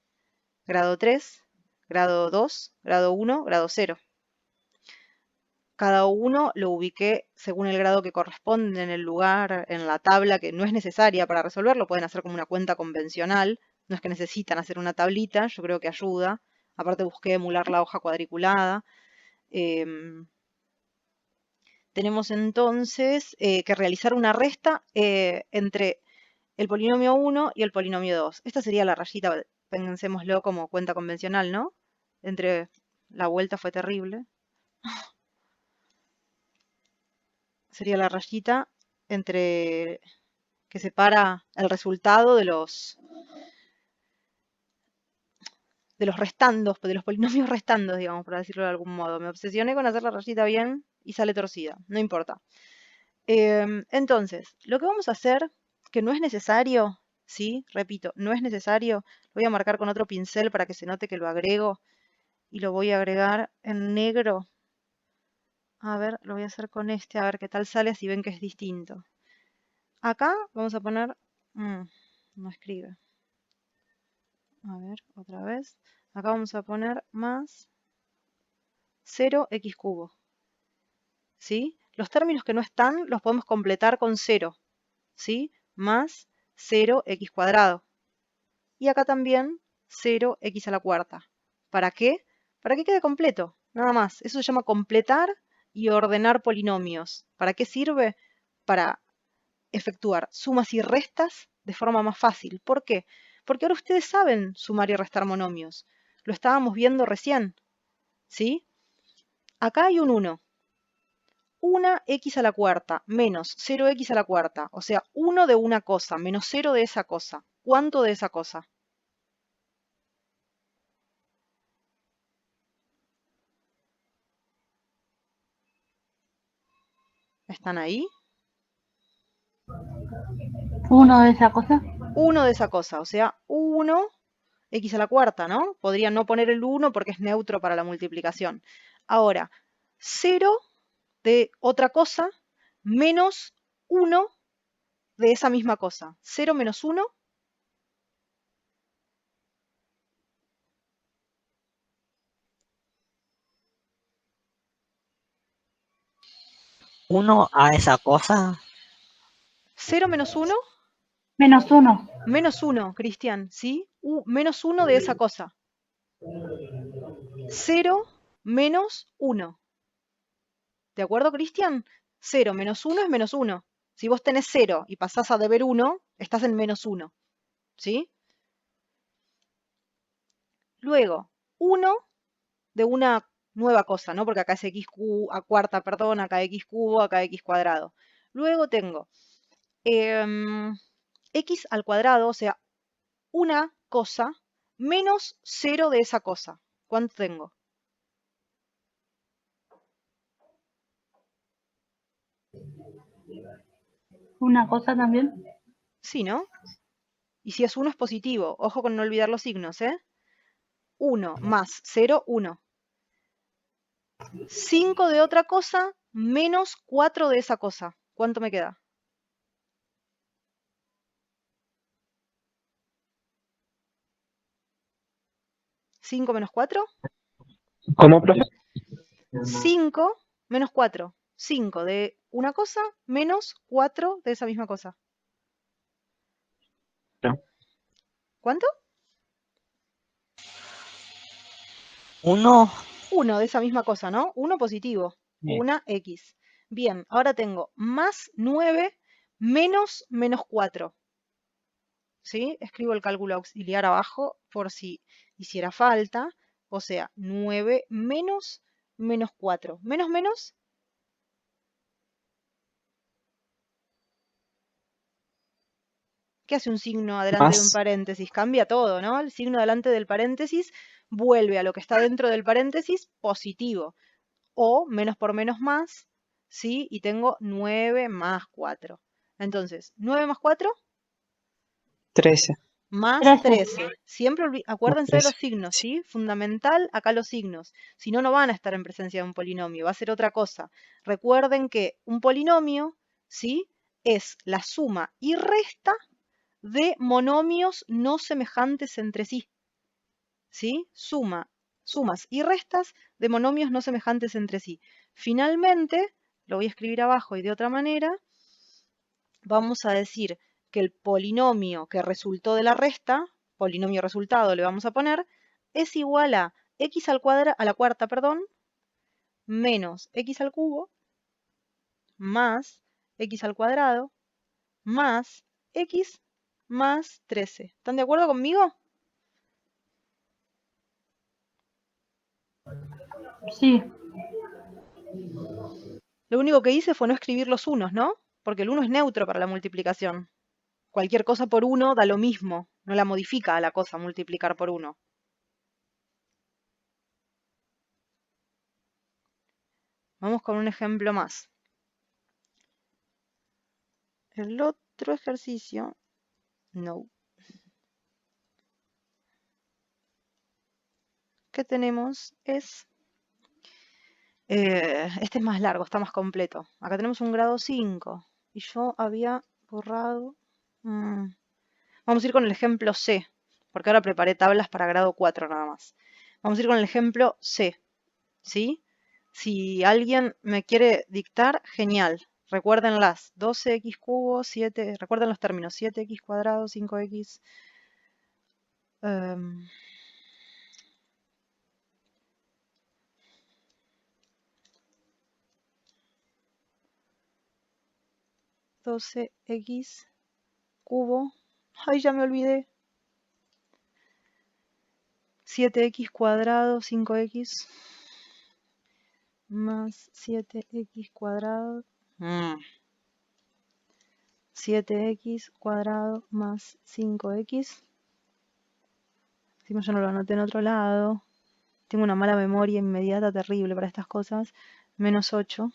Grado 3, grado 2, grado 1, grado 0. Cada uno lo ubiqué según el grado que corresponde en el lugar, en la tabla, que no es necesaria para resolverlo. Pueden hacer como una cuenta convencional. No es que necesitan hacer una tablita, yo creo que ayuda. Aparte busqué emular la hoja cuadriculada. Tenemos entonces que realizar una resta entre el polinomio 1 y el polinomio 2. Esta sería la rayita, pensémoslo como cuenta convencional, ¿no? Entre la vuelta fue terrible. Sería la rayita entre que separa el resultado de los restandos, de los polinomios restandos, digamos, por decirlo de algún modo. Me obsesioné con hacer la rayita bien y sale torcida, no importa. Entonces, lo que vamos a hacer, que no es necesario, ¿sí? Repito, no es necesario. Lo voy a marcar con otro pincel para que se note que lo agrego. Y lo voy a agregar en negro. A ver, lo voy a hacer con este, a ver qué tal sale, si ven que es distinto. Acá vamos a poner... no escribe. A ver, otra vez. Acá vamos a poner más 0x cubo. ¿Sí? Los términos que no están los podemos completar con 0. ¿Sí? Más 0x cuadrado. Y acá también 0x a la cuarta. ¿Para qué? Para que quede completo. Nada más. Eso se llama completar y ordenar polinomios. ¿Para qué sirve? Para efectuar sumas y restas de forma más fácil. ¿Por qué? Porque ahora ustedes saben sumar y restar monomios. Lo estábamos viendo recién. ¿Sí? Acá hay un 1. 1x a la cuarta menos 0x a la cuarta. O sea, 1 de una cosa menos 0 de esa cosa. ¿Cuánto de esa cosa? ¿Están ahí? Uno de esa cosa. 1 de esa cosa, o sea, 1 x a la cuarta, ¿no? Podría no poner el 1 porque es neutro para la multiplicación. Ahora, 0 de otra cosa menos 1 de esa misma cosa. 0 menos 1. Uno a esa cosa. 0 menos 1. Menos uno. Menos 1, Cristian, ¿sí? Menos 1 de esa cosa. 0 menos 1. ¿De acuerdo, Cristian? 0 menos 1 es menos 1. Si vos tenés 0 y pasás a deber 1, estás en menos 1. ¿Sí? Luego, 1 de una nueva cosa, ¿no? Porque acá es x a cuarta, perdón, acá x cubo, acá x cuadrado. Luego tengo x al cuadrado, o sea, una cosa menos 0 de esa cosa. ¿Cuánto tengo? Una cosa también. Sí, ¿no? Y si es 1 es positivo. Ojo con no olvidar los signos, ¿eh? 1 más 0, 1. 5 de otra cosa menos 4 de esa cosa. ¿Cuánto me queda? ¿5 menos 4? ¿Cómo, profe? 5 menos 4. 5 de una cosa menos 4 de esa misma cosa. No. ¿Cuánto? 1. 1 de esa misma cosa, ¿no? 1 positivo. Bien. Una x. Bien, ahora tengo más 9 menos 4. ¿Sí? Escribo el cálculo auxiliar abajo por si hiciera falta. O sea, 9 menos 4. ¿Menos menos? ¿Qué hace un signo adelante de un Más. paréntesis? Cambia todo, ¿no? El signo delante del paréntesis vuelve a lo que está dentro del paréntesis positivo. O menos por menos más, ¿sí? Y tengo 9 más 4. Entonces, 9 más 4, 13. más 13. 13. Siempre acuérdense de los 13. signos, ¿sí? Fundamental acá los signos. Si no, no van a estar en presencia de un polinomio, va a ser otra cosa. Recuerden que un polinomio, ¿sí? Es la suma y resta de monomios no semejantes entre sí. ¿Sí? Sumas y restas de monomios no semejantes entre sí. Finalmente, lo voy a escribir abajo y de otra manera, vamos a decir que el polinomio que resultó de la resta, polinomio resultado le vamos a poner, es igual a x a la cuarta, perdón, menos x al cubo, más x al cuadrado, más x más 13. ¿Están de acuerdo conmigo? Sí. Lo único que hice fue no escribir los unos, ¿no? Porque el 1 es neutro para la multiplicación. Cualquier cosa por 1 da lo mismo, no la modifica a la cosa multiplicar por 1. Vamos con un ejemplo más. El otro ejercicio, no. Que tenemos es, este es más largo, está más completo. Acá tenemos un grado 5 y yo había borrado. Vamos a ir con el ejemplo C, porque ahora preparé tablas para grado 4 nada más. Vamos a ir con el ejemplo C, ¿sí? Si alguien me quiere dictar, genial. Recuérdenlas, 12x cubo, 7, recuerden los términos, 7x cuadrado, 5x. 12x cubo. Ay, ya me olvidé. 7x cuadrado, 5x. Más 7x cuadrado. 7x cuadrado más 5x. Encima yo no lo anoté en otro lado. Tengo una mala memoria inmediata terrible para estas cosas. Menos 8.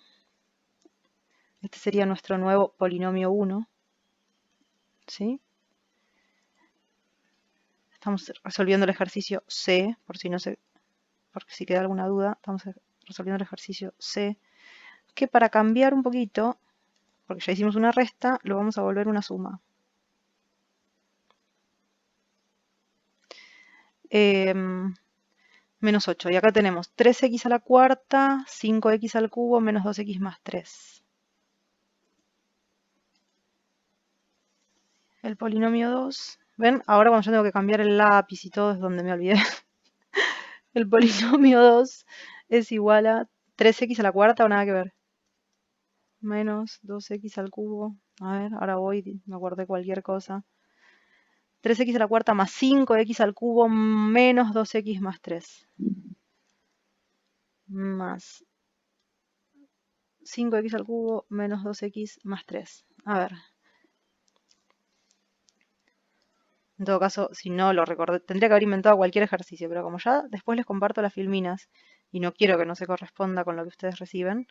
Este sería nuestro nuevo polinomio 1. ¿Sí? Estamos resolviendo el ejercicio C, porque si queda alguna duda, estamos resolviendo el ejercicio C, que para cambiar un poquito, porque ya hicimos una resta, lo vamos a volver una suma. Menos 8. Y acá tenemos 3x a la cuarta, 5x al cubo, menos 2x más 3. El polinomio 2. ¿Ven? Ahora cuando yo tengo que cambiar el lápiz y todo es donde me olvidé. El polinomio 2 es igual a 3x a la cuarta o nada que ver. Menos 2x al cubo. A ver, ahora voy, me acordé cualquier cosa. 3x a la cuarta más 5x al cubo menos 2x más 3. Más 5x al cubo menos 2x más 3. A ver. En todo caso, si no lo recordé, tendría que haber inventado cualquier ejercicio, pero como ya después les comparto las filminas y no quiero que no se corresponda con lo que ustedes reciben,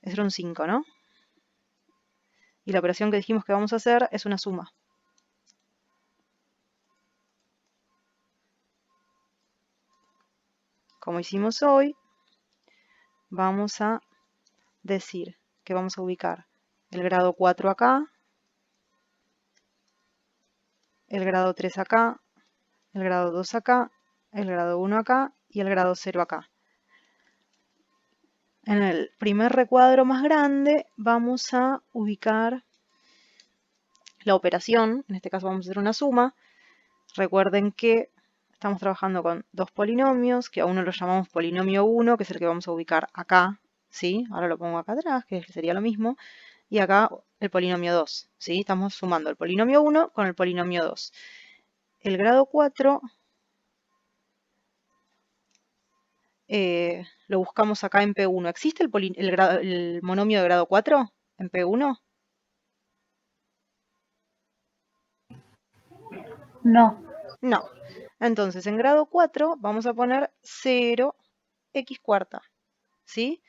es un 5, ¿no? Y la operación que dijimos que vamos a hacer es una suma. Como hicimos hoy, vamos a decir que vamos a ubicar el grado 4 acá, el grado 3 acá, el grado 2 acá, el grado 1 acá y el grado 0 acá. En el primer recuadro más grande vamos a ubicar la operación, en este caso vamos a hacer una suma. Recuerden que estamos trabajando con dos polinomios, que a uno lo llamamos polinomio 1, que es el que vamos a ubicar acá, ¿sí? Ahora lo pongo acá atrás, que sería lo mismo, y acá el polinomio 2, ¿sí? Estamos sumando el polinomio 1 con el polinomio 2. El grado 4 lo buscamos acá en P1. ¿Existe el monomio de grado 4 en P1? No. No. Entonces, en grado 4 vamos a poner 0x cuarta, ¿sí?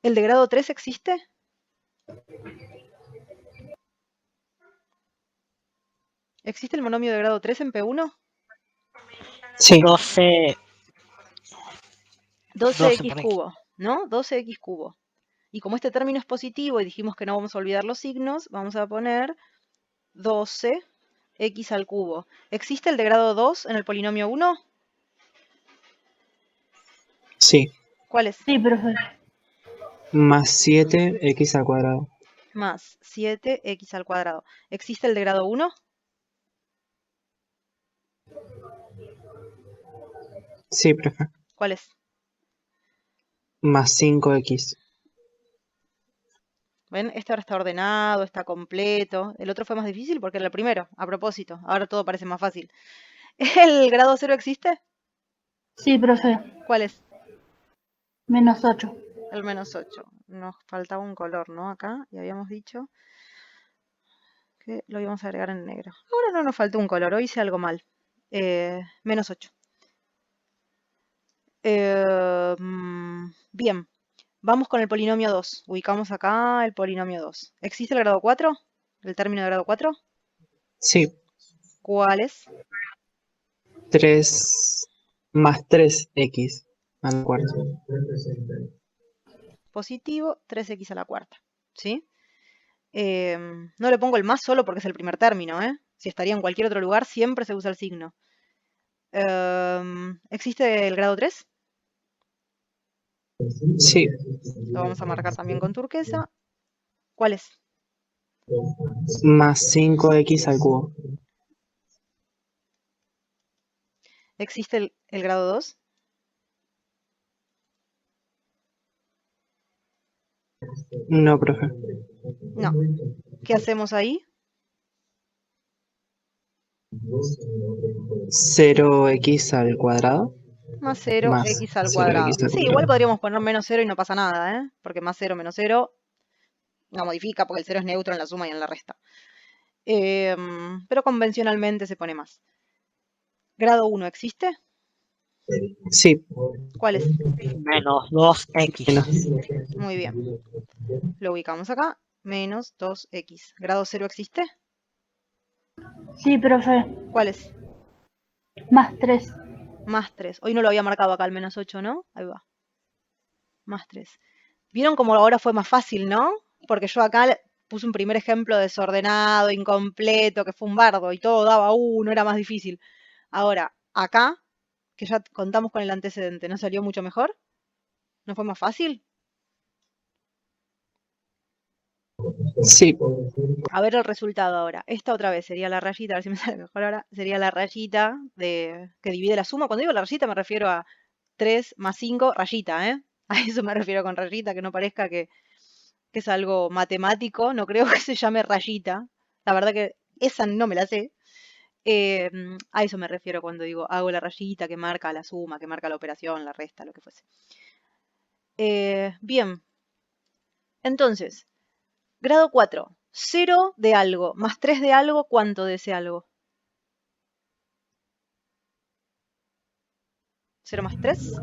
¿El de grado 3 existe? ¿Existe el monomio de grado 3 en P1? Sí, 12. 12x por aquí. cubo, ¿no? 12x cubo. Y como este término es positivo y dijimos que no vamos a olvidar los signos, vamos a poner 12x al cubo. ¿Existe el de grado 2 en el polinomio 1? sí. ¿Cuál es? Sí, profe. Más 7x al cuadrado. Más 7x al cuadrado. ¿Existe el de grado 1? Sí, profe. ¿Cuál es? Más 5x. ¿Ven? Este ahora está ordenado, está completo. El otro fue más difícil porque era el primero, a propósito. Ahora todo parece más fácil. ¿El grado 0 existe? Sí, profe. ¿Cuál es? -8. El -8. Nos faltaba un color, ¿no? Acá, y habíamos dicho que lo íbamos a agregar en negro. Ahora no nos faltó un color, hoy hice algo mal. -8. Bien, vamos con el polinomio 2. Ubicamos acá el polinomio 2. ¿Existe el grado 4? ¿El término de grado 4? Sí, ¿Cuál es? 3 más 3x al cuarto. Positivo, 3x a la cuarta. ¿Sí? No le pongo el más solo porque es el primer término, ¿eh? Si estaría en cualquier otro lugar, siempre se usa el signo. ¿Existe el grado 3? Sí, Lo vamos a marcar también con turquesa. ¿Cuál es? más 5x al cubo. ¿Existe el grado 2? No, profe. No. ¿Qué hacemos ahí? 0x al cuadrado. Más Más 0x al 0x cuadrado. al Sí, igual cuadrado. podríamos poner menos 0 y no pasa nada, ¿eh? Porque más 0 menos 0 no modifica porque el 0 es neutro en la suma y en la resta. Pero convencionalmente se pone más. ¿Grado 1 existe? Sí, ¿Cuál es? Menos 2x. menos. Muy bien. Lo ubicamos acá. Menos 2x. ¿Grado 0 existe? Sí, profe. ¿Cuál es? +3. Más 3. Hoy no lo había marcado acá el menos 8, ¿no? Ahí va. Más 3. ¿Vieron cómo ahora fue más fácil, no? Porque yo acá puse un primer ejemplo desordenado, incompleto, que fue un bardo y todo daba 1, era más difícil. Ahora, acá, que ya contamos con el antecedente, ¿no salió mucho mejor? ¿No fue más fácil? Sí, A ver el resultado ahora. Esta otra vez sería la rayita, a ver si me sale mejor ahora. Sería la rayita que divide la suma. Cuando digo la rayita me refiero a 3 más 5, rayita, ¿eh? A eso me refiero con rayita, que no parezca que es algo matemático. No creo que se llame rayita. La verdad que esa no me la sé. A eso me refiero cuando digo hago la rayita que marca la suma, que marca la operación, la resta, lo que fuese. Bien. Entonces, grado 4. 0 de algo más 3 de algo, ¿cuánto de ese algo? 0 más 3.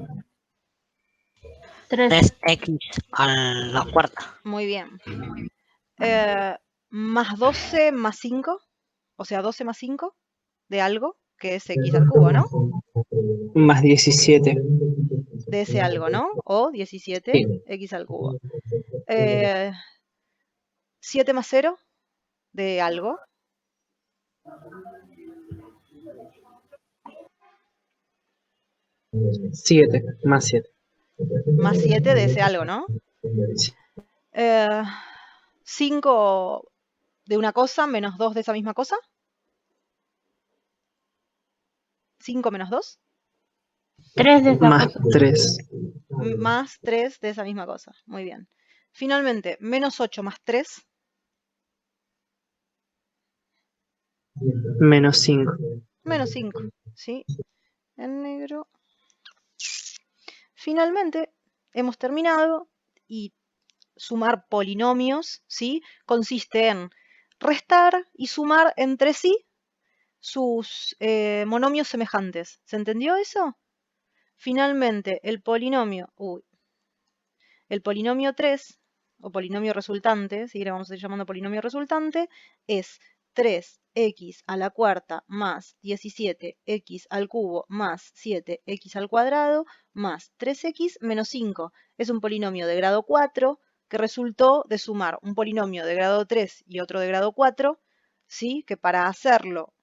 3. 3x a la cuarta. Muy bien. Más 12 más 5. O sea, 12 más 5 de algo, que es x al cubo, ¿no? más 17. De ese algo, ¿no? O 17 Sí, x al cubo. 7 más 0 de algo. 7 más 7. Más 7 de ese algo, ¿no? 5 de una cosa menos 2 de esa misma cosa. 5 menos 2. 3 de esa Más cosa. 3. Más 3 de esa misma cosa. Muy bien. Finalmente, menos 8 más 3. Menos 5. Menos 5. ¿Sí? En negro. Finalmente, hemos terminado y sumar polinomios, ¿sí? Consiste en restar y sumar entre sí sus monomios semejantes. ¿Se entendió eso? Finalmente, el polinomio 3, o polinomio resultante, si le vamos a ir llamando polinomio resultante, es 3x a la cuarta más 17x al cubo más 7x al cuadrado más 3x menos 5. Es un polinomio de grado 4 que resultó de sumar un polinomio de grado 3 y otro de grado 4, ¿sí? Que para hacerlo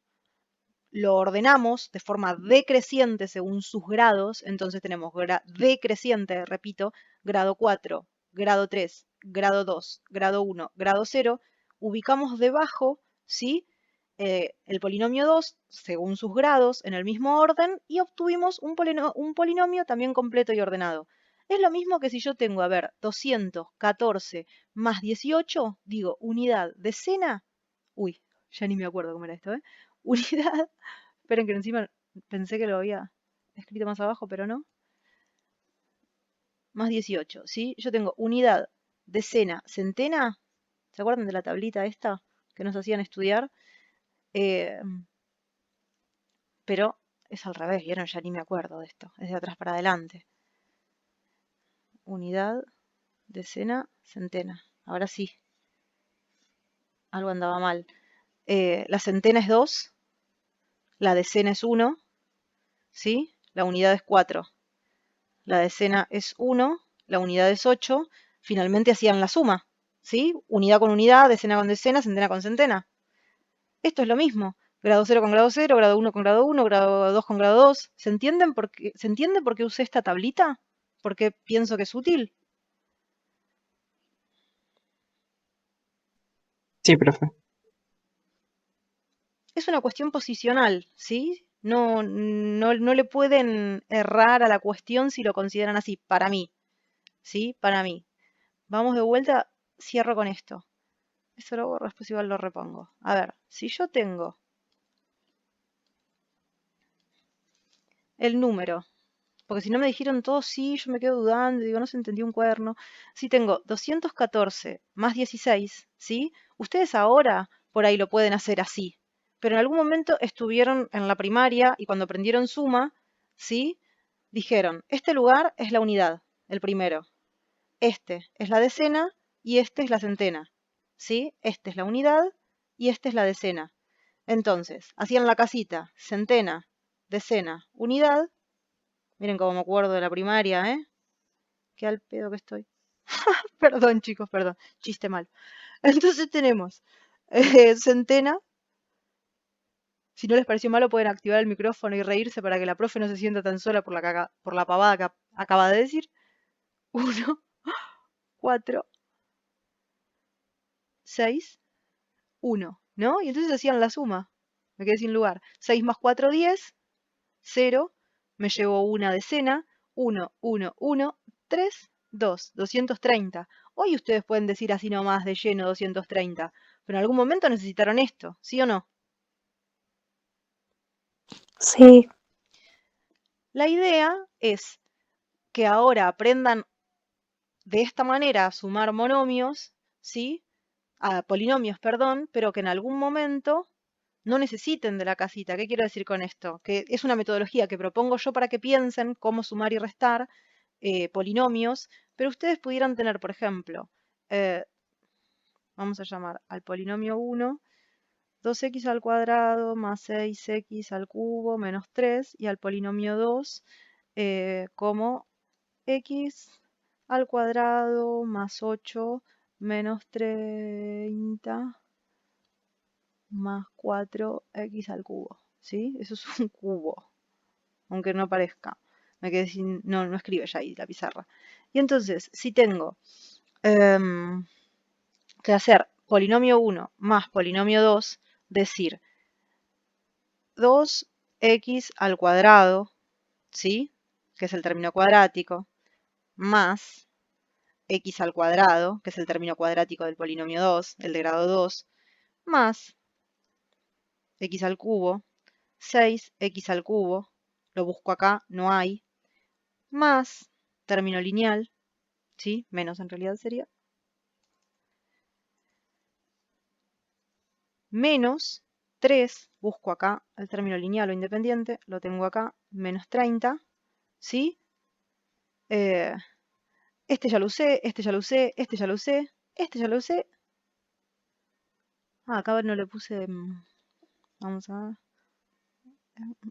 lo ordenamos de forma decreciente según sus grados. Entonces tenemos decreciente, repito, grado 4, grado 3, grado 2, grado 1, grado 0. Ubicamos debajo, ¿sí? El polinomio 2 según sus grados en el mismo orden y obtuvimos un polinomio también completo y ordenado. Es lo mismo que si yo tengo, a ver, 214 más 18, digo, unidad decena. Uy, ya ni me acuerdo cómo era esto, ¿eh? Unidad. Esperen que encima pensé que lo había escrito más abajo, pero no. Más 18, ¿sí? Yo tengo unidad, decena, centena. ¿Se acuerdan de la tablita esta que nos hacían estudiar? Pero es al revés, ¿vieron? Ya ni me acuerdo de esto. Es de atrás para adelante. Unidad, decena, centena. Ahora sí. Algo andaba mal. La centena es 2. La decena es 1. ¿Sí? La unidad es 4. La decena es 1. La unidad es 8. Finalmente hacían la suma. ¿Sí? Unidad con unidad, decena con decena, centena con centena. Esto es lo mismo. Grado 0 con grado 0, grado 1 con grado 1, grado 2 con grado 2. ¿Se entiende por qué usé esta tablita? ¿Por qué pienso que es útil? Sí, profe. Es una cuestión posicional, ¿sí? No le pueden errar a la cuestión si lo consideran así, para mí, ¿sí? Para mí. Vamos de vuelta, cierro con esto. Esto lo borro, después igual lo repongo. A ver, si yo tengo el número, porque si no me dijeron todos sí, yo me quedo dudando, digo, no se entendió un cuaderno. Si tengo 214 más 16, ¿sí? Ustedes ahora por ahí lo pueden hacer así, pero en algún momento estuvieron en la primaria y cuando aprendieron suma, ¿sí? Dijeron, este lugar es la unidad, el primero. Este es la decena y este es la centena, ¿sí? Este es la unidad y este es la decena. Entonces, hacían la casita, centena, decena, unidad. Miren cómo me acuerdo de la primaria, ¿eh? Qué al pedo que estoy. Perdón, chicos, perdón. Chiste mal. Entonces tenemos centena. Si no les pareció malo, pueden activar el micrófono y reírse para que la profe no se sienta tan sola por la pavada que acaba de decir. 1, 4, 6, 1, ¿no? Y entonces hacían la suma. Me quedé sin lugar. 6 más 4, 10. 0. Me llevo una decena. 1, 1, 1, 3, 2. 230. Hoy ustedes pueden decir así nomás de lleno 230. Pero en algún momento necesitaron esto, ¿sí o no? Sí. La idea es que ahora aprendan de esta manera a sumar monomios, ¿sí? Polinomios, perdón, pero que en algún momento no necesiten de la casita. ¿Qué quiero decir con esto? Que es una metodología que propongo yo para que piensen cómo sumar y restar polinomios, pero ustedes pudieran tener, por ejemplo, vamos a llamar al polinomio 1, 2x al cuadrado más 6x al cubo menos 3, y al polinomio 2 como x al cuadrado más 8 menos 30 más 4x al cubo, ¿sí? Eso es un cubo, aunque no parezca. Me quedé sin... No escribe ya ahí la pizarra. Y entonces, si tengo que hacer polinomio 1 más polinomio 2, decir 2x al cuadrado, ¿sí? Que es el término cuadrático, más x al cuadrado, que es el término cuadrático del polinomio 2, el de grado 2, más x al cubo, 6x al cubo, lo busco acá, no hay, más término lineal, ¿sí? Menos en realidad sería, menos 3, busco acá el término lineal o independiente, lo tengo acá, menos 30, ¿sí? Este ya lo usé, este ya lo usé, este ya lo usé, este ya lo usé. Acá no le puse... Vamos a ver.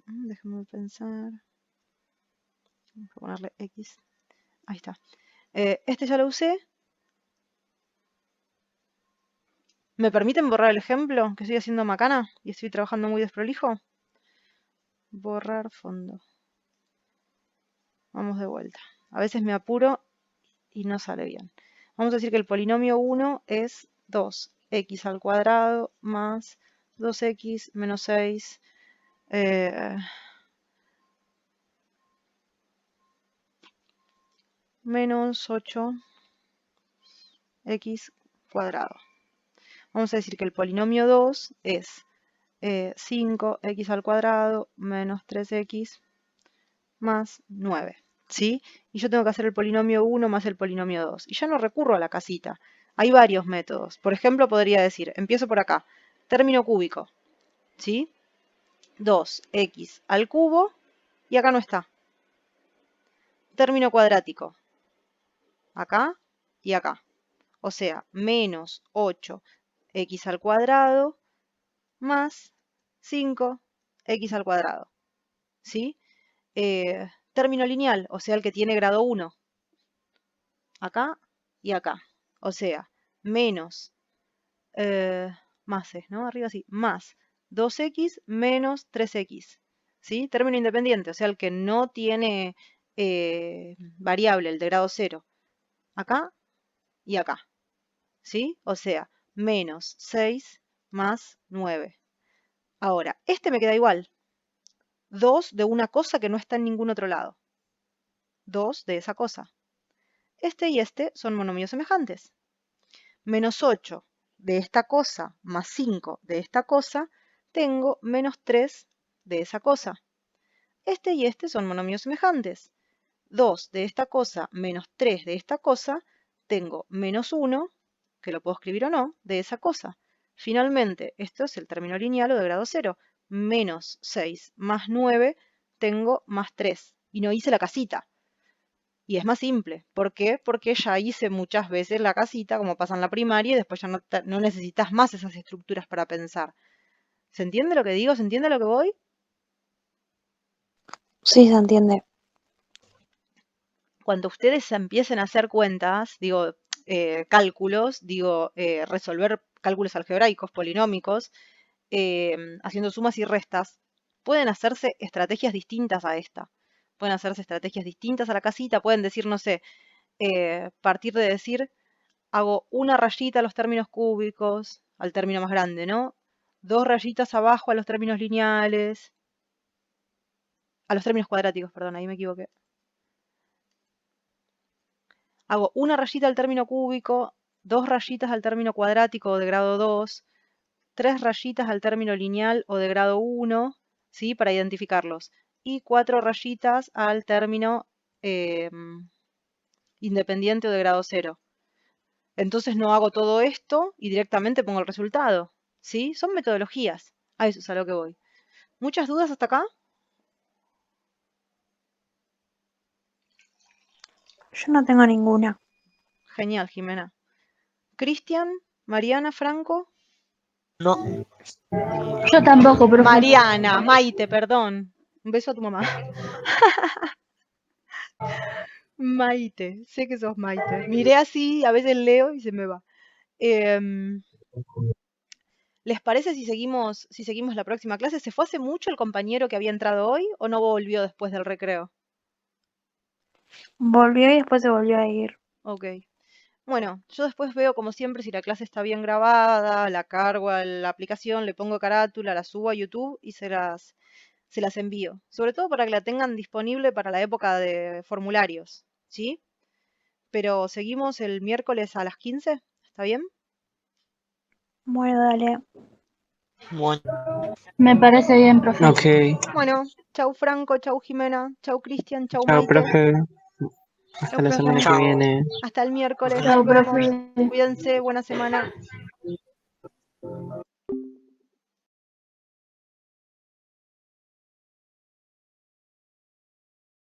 Déjame pensar. Vamos a ponerle X. Ahí está. Este ya lo usé. ¿Me permiten borrar el ejemplo? Que estoy haciendo macana y estoy trabajando muy desprolijo. Borrar fondo. Vamos de vuelta. A veces me apuro y no sale bien. Vamos a decir que el polinomio 1 es 2x al cuadrado más 2x menos 6 menos 8x cuadrado. Vamos a decir que el polinomio 2 es 5x al cuadrado menos 3x más 9. ¿Sí? Y yo tengo que hacer el polinomio 1 más el polinomio 2. Y ya no recurro a la casita. Hay varios métodos. Por ejemplo, podría decir, empiezo por acá, término cúbico. ¿Sí? 2x al cubo y acá no está. Término cuadrático. Acá y acá. O sea, menos 8x al cuadrado más 5x al cuadrado. ¿Sí? Término lineal, o sea, el que tiene grado 1. Acá y acá. O sea, menos, más es, ¿no? Arriba sí, más 2x menos 3x. ¿Sí? Término independiente, o sea, el que no tiene variable, el de grado 0. Acá y acá. ¿Sí? O sea, menos 6 más 9. Ahora, este me queda igual. 2 de una cosa que no está en ningún otro lado. 2 de esa cosa. Este y este son monomios semejantes. Menos 8 de esta cosa más 5 de esta cosa, tengo menos 3 de esa cosa. Este y este son monomios semejantes. 2 de esta cosa menos 3 de esta cosa, tengo menos 1, que lo puedo escribir o no, de esa cosa. Finalmente, esto es el término lineal o de grado 0. Menos 6 más 9, tengo más 3. Y no hice la casita. Y es más simple. ¿Por qué? Porque ya hice muchas veces la casita, como pasa en la primaria, y después ya no necesitas más esas estructuras para pensar. ¿Se entiende lo que digo? ¿Se entiende a lo que voy? Sí, se entiende. Cuando ustedes empiecen a hacer cuentas, digo, cálculos, digo, resolver cálculos algebraicos, polinómicos, haciendo sumas y restas, pueden hacerse estrategias distintas a esta. Pueden hacerse estrategias distintas a la casita, pueden decir, no sé, partir de decir, hago una rayita a los términos cúbicos, al término más grande, ¿no? 2 rayitas abajo a los términos lineales, a los términos cuadráticos, perdón, ahí me equivoqué. Hago una rayita al término cúbico, 2 rayitas al término cuadrático o de grado 2, 3 rayitas al término lineal o de grado 1, ¿sí? Para identificarlos. Y 4 rayitas al término independiente o de grado 0. Entonces no hago todo esto y directamente pongo el resultado. ¿Sí? Son metodologías. A eso es a lo que voy. ¿Muchas dudas hasta acá? Yo no tengo ninguna. Genial, Jimena. Cristian, Mariana, Franco. No. Yo tampoco, profe. Mariana, Maite, perdón. Un beso a tu mamá. Maite, sé que sos Maite. Miré así, a veces leo y se me va. ¿Les parece si seguimos la próxima clase? ¿Se fue hace mucho el compañero que había entrado hoy o no volvió después del recreo? Volvió y después se volvió a ir. Ok. Bueno, yo después veo como siempre si la clase está bien grabada, la cargo a la aplicación, le pongo carátula, la subo a YouTube y se las envío. Sobre todo para que la tengan disponible para la época de formularios, ¿sí? Pero seguimos el miércoles a las 15, ¿está bien? Bueno, dale. Bueno. Me parece bien, profe. Ok. Bueno, chau Franco, chau Jimena, chau Cristian, chau Chao, Maite. profe. Hasta Chau, la profe. semana que Chao. viene. Hasta el miércoles. Chao, Nos vemos. profe. Cuídense, buena semana.